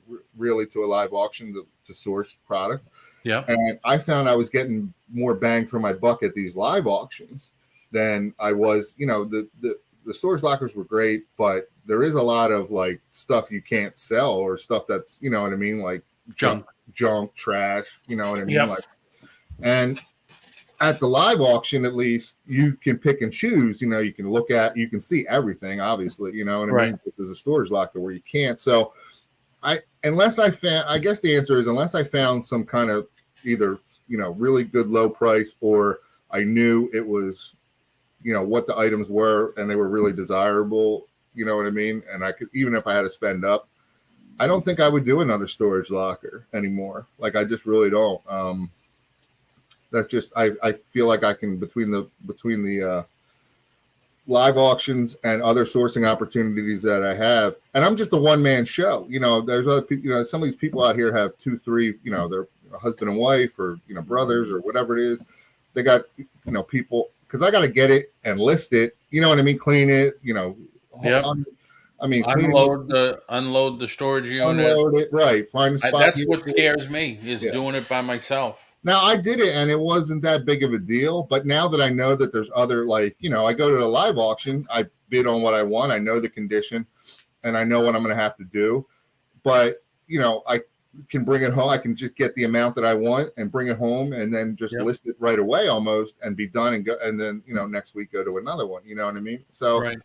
auction to source product. Yeah. And I found I was getting more bang for my buck at these live auctions than I was, the storage lockers were great, but there is a lot of like stuff you can't sell, or stuff that's, you know what I mean? Like junk, trash, you know what I mean? Yep. Like, and at the live auction, at least you can pick and choose, you can see everything, obviously, you know what I mean? This is a storage locker where you can't. So I guess the answer is unless I found some kind of either, really good low price, or I knew it was, what the items were and they were really desirable, you know what I mean? And I could, even if I had to spend up, I don't think I would do another storage locker anymore. Like I just really don't. That's just, I feel like I can, between the live auctions and other sourcing opportunities that I have, and I'm just a one-man show. There's other people, some of these people out here have 2, 3, they're husband and wife, or, brothers, or whatever it is. They got, people, because I got to get it and list it, you know what I mean? Clean it, Yep. I mean, unload the storage unit. Unload it, right? Find a spot. That's what scares me, is doing it by myself. Now I did it, and it wasn't that big of a deal. But now that I know that there's other, like, I go to a live auction, I bid on what I want, I know the condition, and I know what I'm going to have to do. But I can bring it home. I can just get the amount that I want and bring it home, and then just Yep. list it right away almost, and be done, and go. And then next week go to another one. You know what I mean? So Right.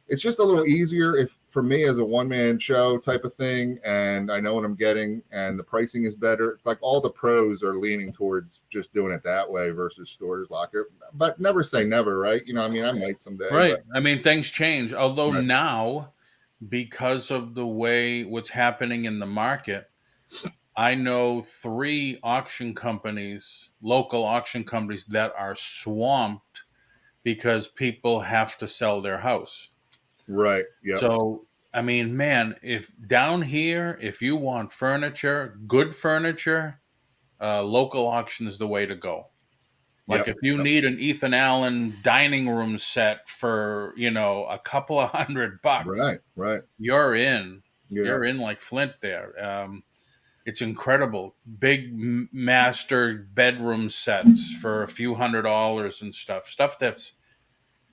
it's just a little easier if for me as a one-man show type of thing, and I know what I'm getting, and the pricing is better. Like all the pros are leaning towards just doing it that way versus storage locker. But never say never, right? I mean, I might someday, Right. but I mean, things change. Although right, now, because of the way what's happening in the market, I know three auction companies, local auction companies, that are swamped because people have to sell their house. right, yep, So, I mean, man, if down here, if you want furniture, good furniture, local auction is the way to go. Like yep, if you yep. need an Ethan Allen dining room set for, a couple of $100, Right, right, you're in. yeah, You're in like Flint there. It's incredible. Big master bedroom sets for a few $100s and stuff. Stuff that's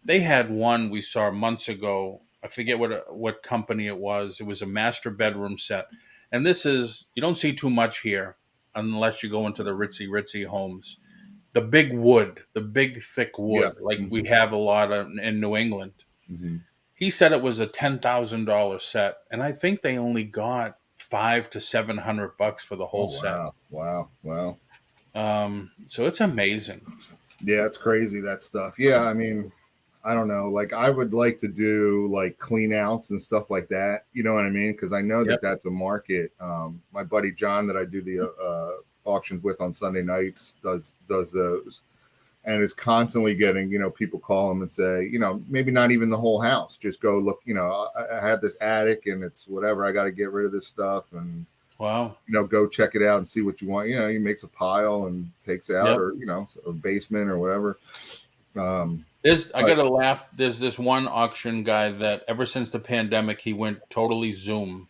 they had one we saw months ago. I forget what company it was. It was a master bedroom set, and this is you don't see too much here unless you go into the ritzy homes. The big wood, the big thick yeah. wood, like we Mm-hmm, have a lot of in New England. mm-hmm. He said it was a $10,000 set, and I think they only got $500 to $700 for the Oh whole set. wow, wow, wow. So it's amazing. Yeah, it's crazy that stuff. Yeah, I mean, I don't know. Like, I would like to do like clean outs and stuff like that. You know what I mean? Because I know that Yep. that's a market. My buddy John, that I do the auctions with on Sunday nights, does those, and is constantly getting people call him and say maybe not even the whole house, just go look. I have this attic and it's whatever. I got to get rid of this stuff and Wow. go check it out and see what you want. He makes a pile and takes out, Yep. or a basement or whatever. I But gotta laugh. There's this one auction guy that ever since the pandemic he went totally Zoom.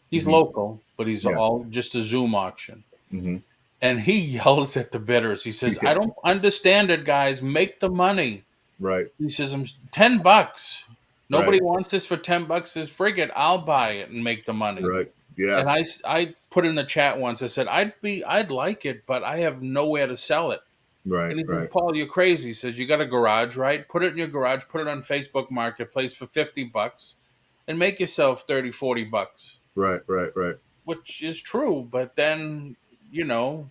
He's mhm, local, but he's yeah, all just a Zoom auction. hmm And he yells at the bidders. He says, yeah, I don't understand it, guys. Make the money. right, He says, I'm $10. right, Nobody wants this for $10. Says, frig it, I'll buy it and make the money. right, yeah, And I put in the chat once, I said, I'd like it, but I have nowhere to sell it. right, And he says, right, Paul, you're crazy. He says, you got a garage, right? Put it in your garage, put it on Facebook Marketplace for $50 and make yourself 30, $40, right, right, right, which is true. But then, you know,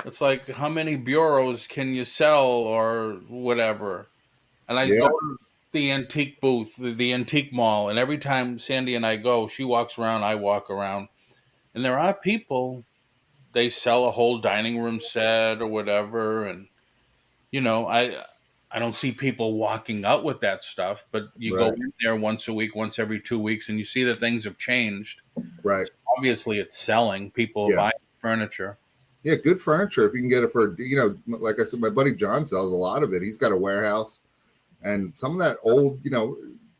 it's like, how many bureaus can you sell or whatever? And I go yeah, to the antique booth, the antique mall, and every time Sandy and I go, she walks around, I walk around. And there are people, they sell a whole dining room set or whatever, and I don't see people walking out with that stuff, but you go right, in there once a week, once every 2 weeks, and you see that things have changed. right, Obviously, it's selling. People are yeah. buying furniture. Yeah, good furniture if you can get it for like I said, my buddy John sells a lot of it. He's got a warehouse, and some of that old,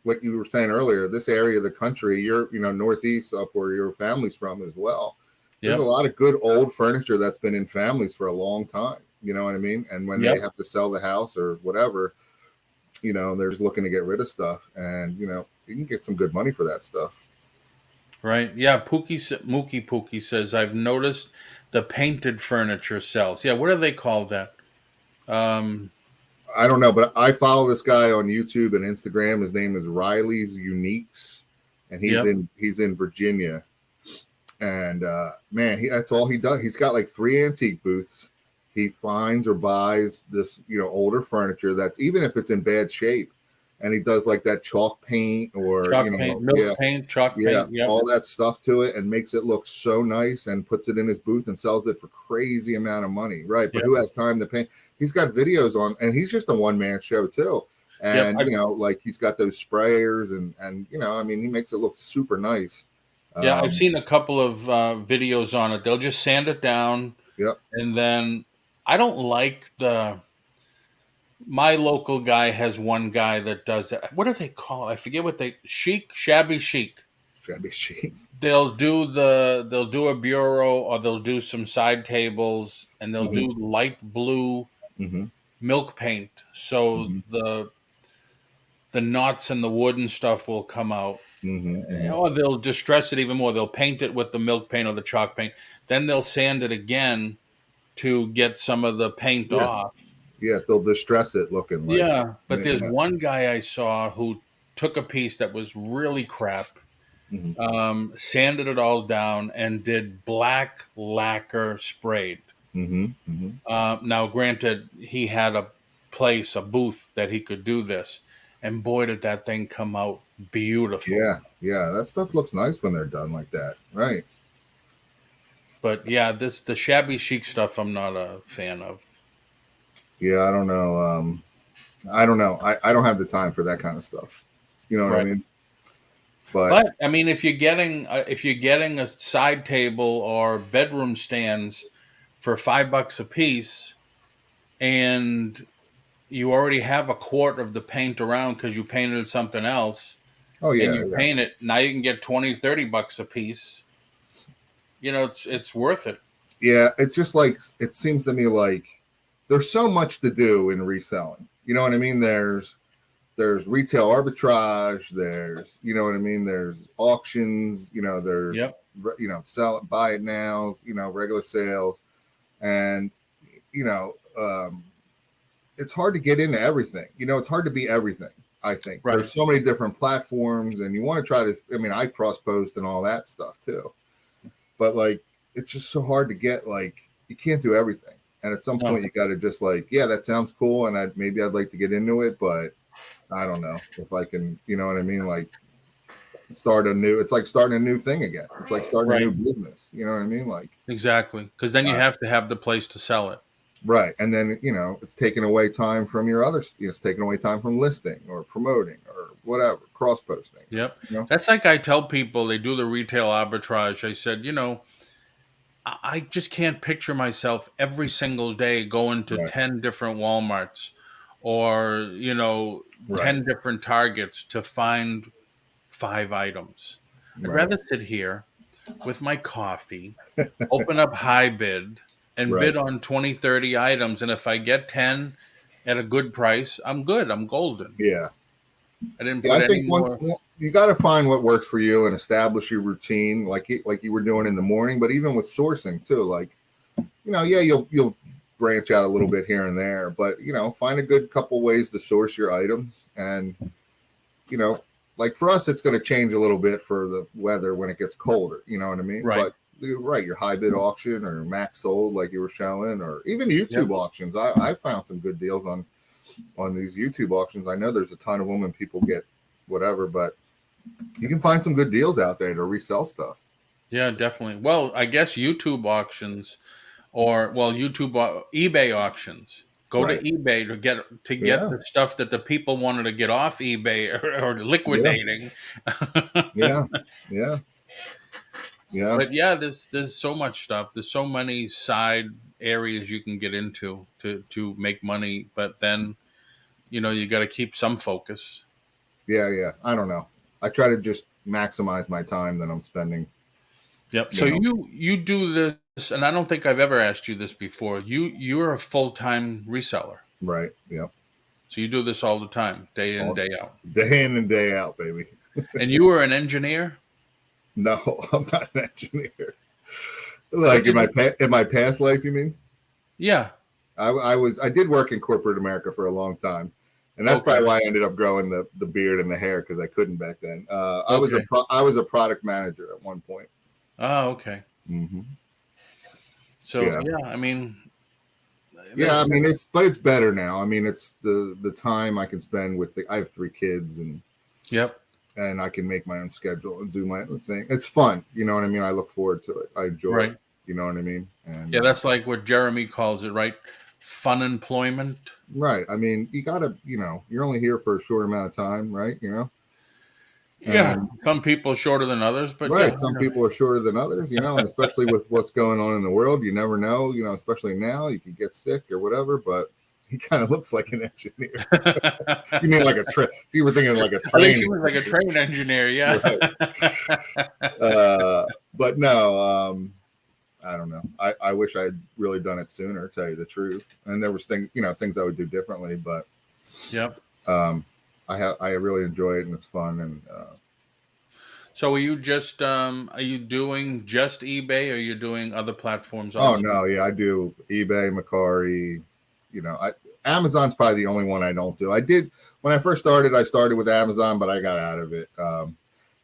like you were saying earlier, this area of the country, you're northeast up where your family's from as well. There's a Yep. lot of good old furniture that's been in families for a long time. You know what I mean? And when they Yep. have to sell the house or whatever, they're just looking to get rid of stuff, and you can get some good money for that stuff. Right. Yeah. Mookie Pookie says, I've noticed the painted furniture sells. Yeah. What do they call that? Um, I don't know, but I follow this guy on YouTube and Instagram. His name is Riley's Uniques, and yep. he's in Virginia. And man, that's all he does. He's got like 3 antique booths. He finds or buys this older furniture that's, even if it's in bad shape, and he does like that chalk paint or Chalk paint, yeah, milk paint, chalk yeah, paint. Yep. all that stuff to it, and makes it look so nice, and puts it in his booth and sells it for crazy amount of money. Right. But Yep. who has time to paint? He's got videos on, and he's just a one-man show too. Yep. And like he's got those sprayers, and I mean, he makes it look super nice. Yeah. I've Um, seen a couple of videos on it. They'll just sand it down. yep. And then I don't like my local guy has one guy that does that. What do they call it? I forget what shabby chic. Shabby chic. They'll do a bureau, or they'll do some side tables, and they'll hmm do light blue hmm milk paint. So hmm the knots and the wood and stuff will come out. Mm-hmm. or they'll distress it even more. They'll paint it with the milk paint or the chalk paint. Then they'll sand it again to get some of the paint Yeah. off. Yeah. They'll distress it looking like, Yeah, but there's yeah. one guy I saw who took a piece that was really crap, Mm-hmm. sanded it all down, and did black lacquer sprayed. Mm-hmm. Mm-hmm. Now, granted, he had a place, a booth that he could do this, and boy, did that thing come out beautiful. Yeah. Yeah. That stuff looks nice when they're done like that. Right. But yeah, the shabby chic stuff I'm not a fan of. Yeah. I don't know. I don't know. I don't have the time for that kind of stuff. You know what I Right. mean? But But I mean, if you're getting a side table or bedroom stands for $5 a piece, and you already have a quart of the paint around because you painted something else, oh and yeah, you yeah. paint it, now you can get 20-30 bucks a piece. It's worth it. Yeah, it's just like it seems to me like there's so much to do in reselling. You know what I mean? There's retail arbitrage, there's you know what I mean, there's auctions, there's Yep. Sell it, buy it now, regular sales. And you know, it's hard to get into everything. It's hard to be everything. I think Right. there's so many different platforms, and you want to try to. I mean, I cross post and all that stuff too, but like it's just so hard to get. Like you can't do everything, and at some No. point you got to just like, yeah, that sounds cool, and I'd like to get into it, but I don't know if I can. You know what I mean? Like start a new. It's like starting a new thing again. It's like starting a Right. new business. You know what I mean? Like Exactly. Because then you uh, have to have the place to sell it. right, and then it's taking away time from your other. It's taking away time from listing or promoting or whatever cross posting. Yep. You know? That's like I tell people they do the retail arbitrage. I said, I just can't picture myself every single day going to Right, 10 different Walmarts or, right, 10 different Targets to find 5 items. I'd right, rather sit here with my coffee, open up high bid, and right. bid on 20, 30 items. And if I get 10 at a good price, I'm good. I'm golden. Yeah. I didn't Yeah, put I any think more. you got to find what works for you and establish your routine, like you were doing in the morning. But even with sourcing too, like yeah, you'll branch out a little bit here and there, but find a good couple ways to source your items. And you know, like for us, it's going to change a little bit for the weather when it gets colder. You know what I mean? Right. But you're right, your high bid auction or max sold, like you were showing, or even Yep. YouTube auctions. I found some good deals on these YouTube auctions. I know there's a ton of them and people get whatever, but you can find some good deals out there to resell stuff. Yeah, definitely. Well, I guess YouTube auctions eBay auctions. Go to Right. eBay to get Yeah. the stuff that the people wanted to get off eBay or Yeah. liquidating. Yeah. Yeah. Yeah. But yeah, there's so much stuff. There's so many side areas you can get into to make money, but then you got to keep some focus. Yeah. Yeah. I don't know. I try to just maximize my time that I'm spending, Yep. you So know. you do this, and I don't think I've ever asked you this before. You're a full-time reseller. Right. Yeah. So you do this all the time, day in, All day out. day in and day out, baby. And you were an engineer? No, I'm not an engineer. What Like did you in my past life, you mean? Yeah. I did work in corporate America for a long time, and that's Okay. probably why I ended up growing the beard and the hair because I couldn't back then. Okay. I was a product manager at one point. Oh, okay. Mm-hmm. So Yeah, yeah, I mean yeah. that, I mean, it's better now. I mean, it's the time I can spend with I have 3 kids yep. and I can make my own schedule and do my own thing. It's fun, you know what I mean. I look forward to it. I enjoy it. Right. You know what I mean? And Yeah, that's like what Jeremy calls it, right? Fun employment. right. I mean, you gotta, you're only here for a short amount of time, right? Yeah. And Some people shorter than others, but yeah, right, some people are shorter than others, and especially with what's going on in the world, you never know, especially now, you could get sick or whatever. But he kind of looks like an engineer. You mean like a train? You were thinking like a I think train, she was like a train engineer, yeah. right? But no, I don't know. I wish I had really done it sooner, to tell you the truth. And there was things I would do differently, but Yep. I really enjoy it and it's fun. And So are you doing just eBay, or are you doing other platforms Oh also? no, yeah, I do eBay, Macari. Amazon's probably the only one I don't do. I did when I first started. I started with Amazon, but I got out of it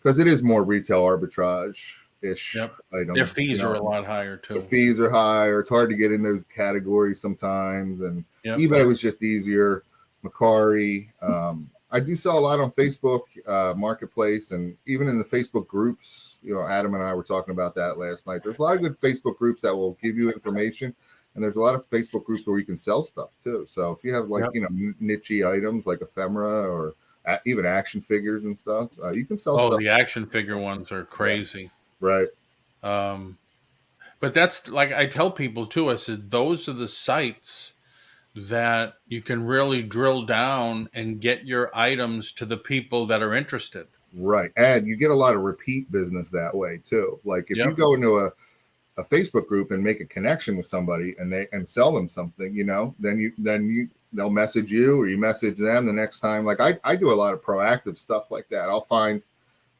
because it is more retail arbitrage ish Yep. Their items. fees are a lot higher The too. fees are higher. It's hard to get in those categories sometimes. And Yep. eBay was just easier. Macari. I do sell a lot on Facebook Marketplace, and even in the Facebook groups. Adam and I were talking about that last night. There's a lot of good Facebook groups that will give you information, and there's a lot of Facebook groups where you can sell stuff too. So if you have Yep. niche items like ephemera or even action figures and stuff, you can sell Oh, stuff. the action figure ones are Yeah, crazy. right. Um, but that's like I tell people too. I said those are the sites that you can really drill down and get your items to the people that are interested. Right. And you get a lot of repeat business that way too. Like if you Yep. go into a Facebook group and make a connection with somebody and sell them something, then they'll message you or you message them the next time. Like I do a lot of proactive stuff like that. I'll find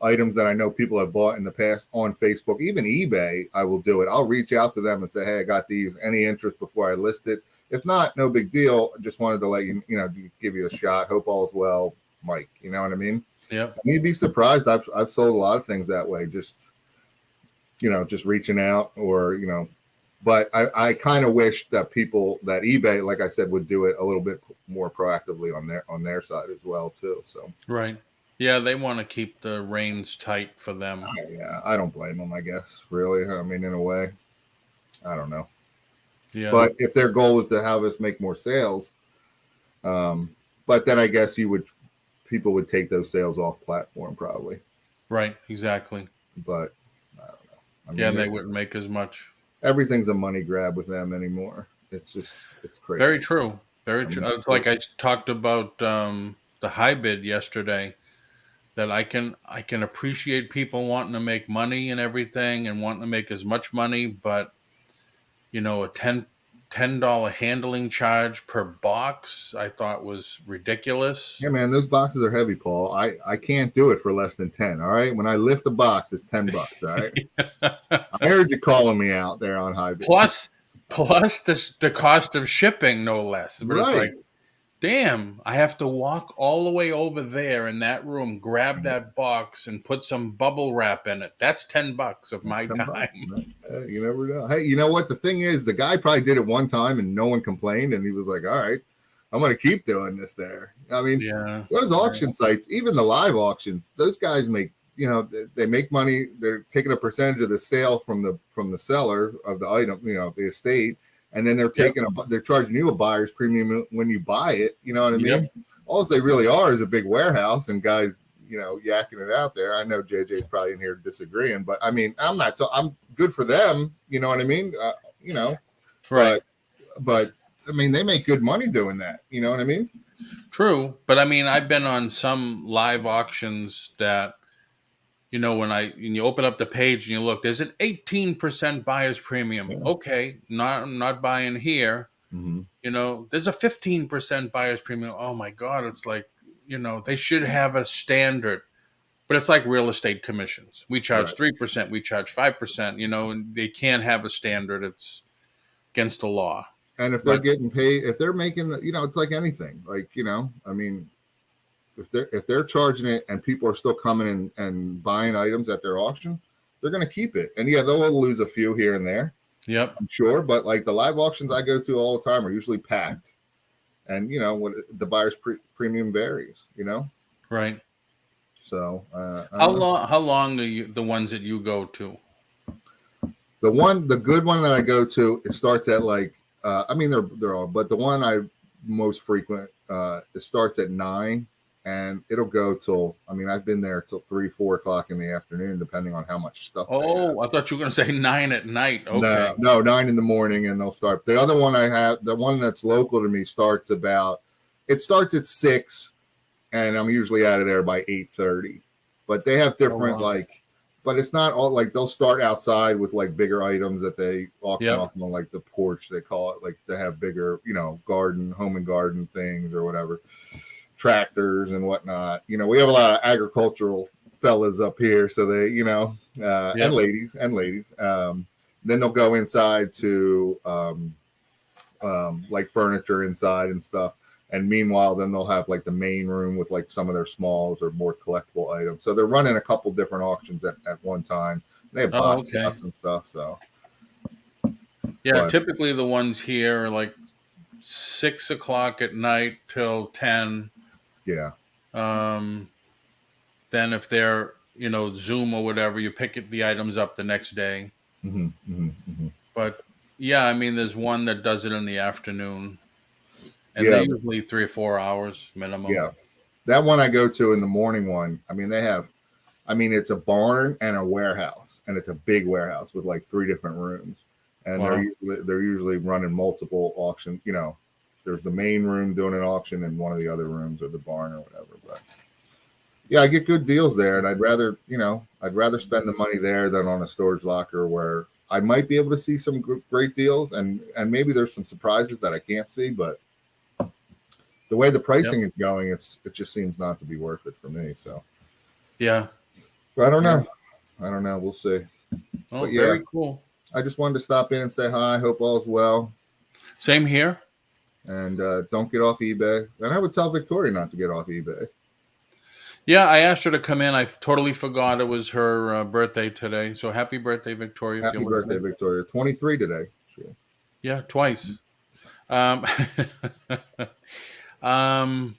items that I know people have bought in the past on Facebook, even eBay. I will do it. I'll reach out to them and say, hey, I got these. Any interest before I list it? If not, no big deal. I just wanted to let give you a shot. Hope all's well, Mike. You know what I mean? Yep. You'd be surprised. I've sold a lot of things that way. Just reaching out but I kind of wish that people that eBay, like I said, would do it a little bit more proactively on their side as well too. So Right. Yeah, they want to keep the reins tight for them. yeah, I don't blame them. I guess really. I mean, in a way, I don't know. Yeah. But if their goal is to have us make more sales, but then I guess people would take those sales off platform probably. Right. Exactly. But I don't know. I Yeah, mean, they wouldn't make as much. everything's a money grab with them anymore. It's Very crazy. true. Very I true. mean, It's like I talked about the high bid yesterday. That I can appreciate people wanting to make money and everything and wanting to make as much money, but a $10 handling charge per box I thought was ridiculous. yeah, man, those boxes are heavy, Paul. I can't do it for less than 10. All right. When I lift a box, it's $10. All right. I heard you calling me out there on high bid. plus the cost of shipping, no less. But it's Right. like, damn, I have to walk all the way over there in that room, grab that box, and put some bubble wrap in it. That's $10 of That's my $10, time. man. You never know. Hey, you know what? The thing is, the guy probably did it one time and no one complained, and he was like, "All right, I'm going to keep doing this." There, I mean, Yeah. those Right. auction sites, even the live auctions, those guys make they make money. They're taking a percentage of the sale from the seller of the item, the estate, and then Yep. they're charging you a buyer's premium when you buy it. You know what I mean? Yep. All they really are is a big warehouse and guys yakking it out there. I know JJ's probably in here disagreeing, but I mean, I'm good for them. You know what I mean? Right. But but I mean, they make good money doing that. You know what I mean? True. But I mean, I've been on some live auctions that, when you open up the page and you look, there's an 18% buyer's premium. Yeah. Okay, I'm not buying here. Mm-hmm. There's a 15% buyer's premium. Oh my God, it's like, they should have a standard. But it's like real estate commissions. We charge Right. 3%, we charge 5%, and they can't have a standard. It's against the law. And if they're But getting paid, if they're making, it's like anything. Like I mean, if they're charging it and people are still coming in and buying items at their auction, they're going to keep it. And yeah, they'll lose a few here and there, yep, I'm sure. But like the live auctions I go to all the time are usually packed, and what the buyer's premium varies. right. So I How don't know. long? How long are the ones that you go to? The good one that I go to, it starts at like, I mean, they're all, but the one I most frequent, it starts at 9, and it'll go till. I mean, I've been there till 3, 4 o'clock in the afternoon, depending on how much stuff they have. Oh, I thought you were going to say 9 at night. Okay. No, 9 in the morning, and they'll start. The other one I have, the one that's local to me, It starts at 6, and I'm usually out of there by 8:30. But they have Oh, different wow. but it's not all like they'll start outside with like bigger items that they auction Yep. off on like the porch. They call it, like they have bigger, home and garden things or whatever, tractors and whatnot. We have a lot of agricultural fellas up here, so they, and Yep. ladies. Then they'll go inside to like furniture inside and stuff. And meanwhile, then they'll have like the main room with like some of their smalls or more collectible items. So they're running a couple different auctions at one time. They have Oh, box okay. lots and stuff. So, Yeah, but typically the ones here are like 6 o'clock at night till 10. yeah, Um, then if they're, Zoom or whatever, you pick the items up the next day. hmm. But yeah, I mean, there's one that does it in the afternoon, and they Yeah, usually 3 or 4 hours minimum. yeah. That one I go to in the morning one. I mean, it's a barn and a warehouse, and it's a big warehouse with like three different rooms, and Wow. they're usually running multiple auction. There's the main room doing an auction, and one of the other rooms or the barn or whatever. But yeah, I get good deals there, and I'd rather spend the money there than on a storage locker where I might be able to see some great deals, and maybe there's some surprises that I can't see, but the way the Yep. pricing is going, it just seems not to be worth it for me. So Yeah. but I don't Yeah. know. I don't know. We'll see. Oh, But yeah, very cool. I just wanted to stop in and say hi. Hope all's well. Same here. And don't get off eBay. And I would tell Victoria not to get off eBay. Yeah, I asked her to come in. I totally forgot it was her birthday today. So happy birthday, Victoria, if you're Happy birthday, listening. Victoria. 23 today. Sure. Yeah, twice. Um, um,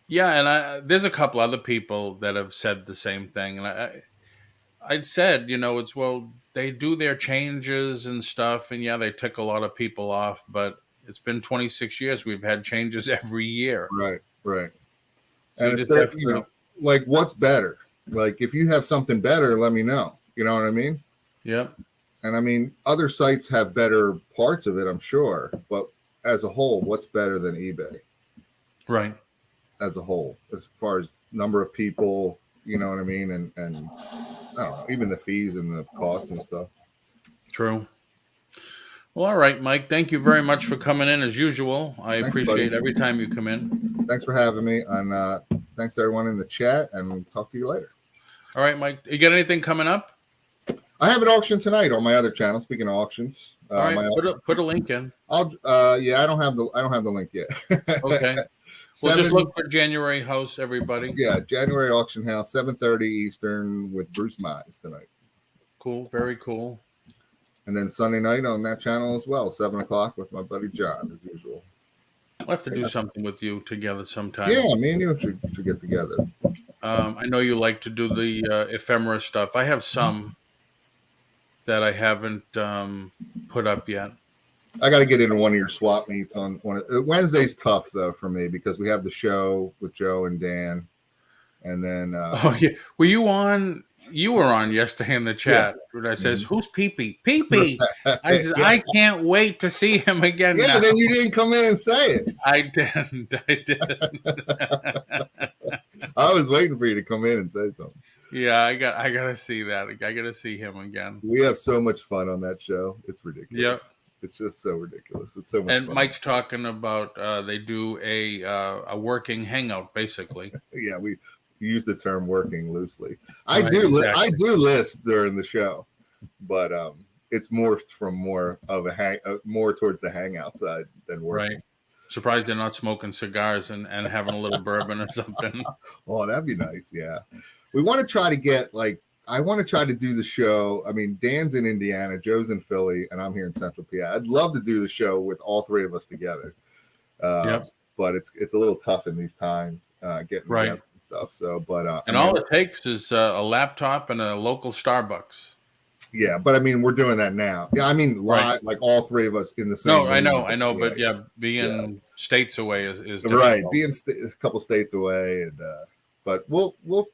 yeah, and there's a couple other people that have said the same thing, and I'd said, it's they do their changes and stuff, and yeah, they tick a lot of people off, but it's been 26 years. We've had changes every year, Right, right. so And you it's just there, have to. like what's better? Like if you have something better, let me know. You know what I mean? Yep. And I mean, other sites have better parts of it, I'm sure. But as a whole, what's better than eBay Right. as a whole, as far as number of people, you know what I mean? And I don't know, even the fees and the cost and stuff. True. Well, all right, Mike. Thank you very much for coming in as usual. I Thanks, buddy. appreciate every time you come in. Thanks for having me. And thanks to everyone in the chat. And we'll talk to you later. All right, Mike. You got anything coming up? I have an auction tonight on my other channel. Speaking of auctions, All right, put a link in. I don't have the link yet. Okay. Well, just look for January House, everybody. Yeah, January auction house, 7:30 Eastern with Bruce Mize tonight. Cool. Very cool. And then Sunday night on that channel as well, 7 o'clock with my buddy John as usual. I'll have to do something with you together sometime. Yeah, me and you should get together. I know you like to do the ephemera stuff. I have some that I haven't put up yet. I got to get into one of your swap meets on Wednesday's tough though for me because we have the show with Joe and Dan, and then Oh yeah, were you on? You were on yesterday in the chat. When I says, "Who's Pee-Pee?" Pee-Pee. I says, yeah. "I can't wait to see him again." Yeah, now. then you didn't come in and say it. I didn't. I was waiting for you to come in and say something. Yeah, I gotta see that. I gotta see him again. We have so much fun on that show. It's ridiculous. Yep. It's just so ridiculous. It's so much And fun. Mike's talking about they do a working hangout, basically. Yeah, we use the term working loosely. Right, I do exactly. list during the show, but it's more of a more towards the hangout side than working. Right. Surprised they're not smoking cigars and having a little bourbon or something. Oh, that'd be nice. Yeah, we want to try to get I want to try to do the show. I mean, Dan's in Indiana, Joe's in Philly, and I'm here in Central PA. I'd love to do the show with all three of us together. Yep. But it's a little tough in these times getting Right. together and stuff. So, but And all it takes is a laptop and a local Starbucks. yeah, but I mean, we're doing that now. Yeah, I mean, live, like all three of us in the same. No, I know, but yeah, being states away is difficult. right. Being a couple states away, and but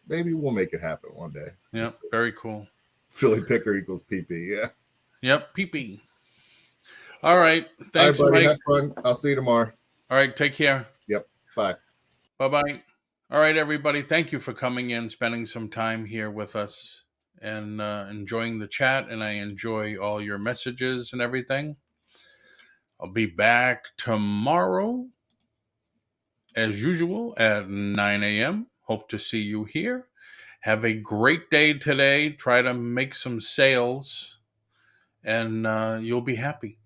maybe we'll make it happen one day. Yeah, very cool. Philly picker equals PP. Yeah. Yep, PP. All right, thanks, all right, buddy. Mike. Have fun. I'll see you tomorrow. All right, take care. Yep. Bye. Bye-bye. All right, everybody. Thank you for coming in, spending some time here with us, and enjoying the chat. And I enjoy all your messages and everything. I'll be back tomorrow, as usual, at 9 a.m. Hope to see you here. Have a great day today. Try to make some sales, and you'll be happy.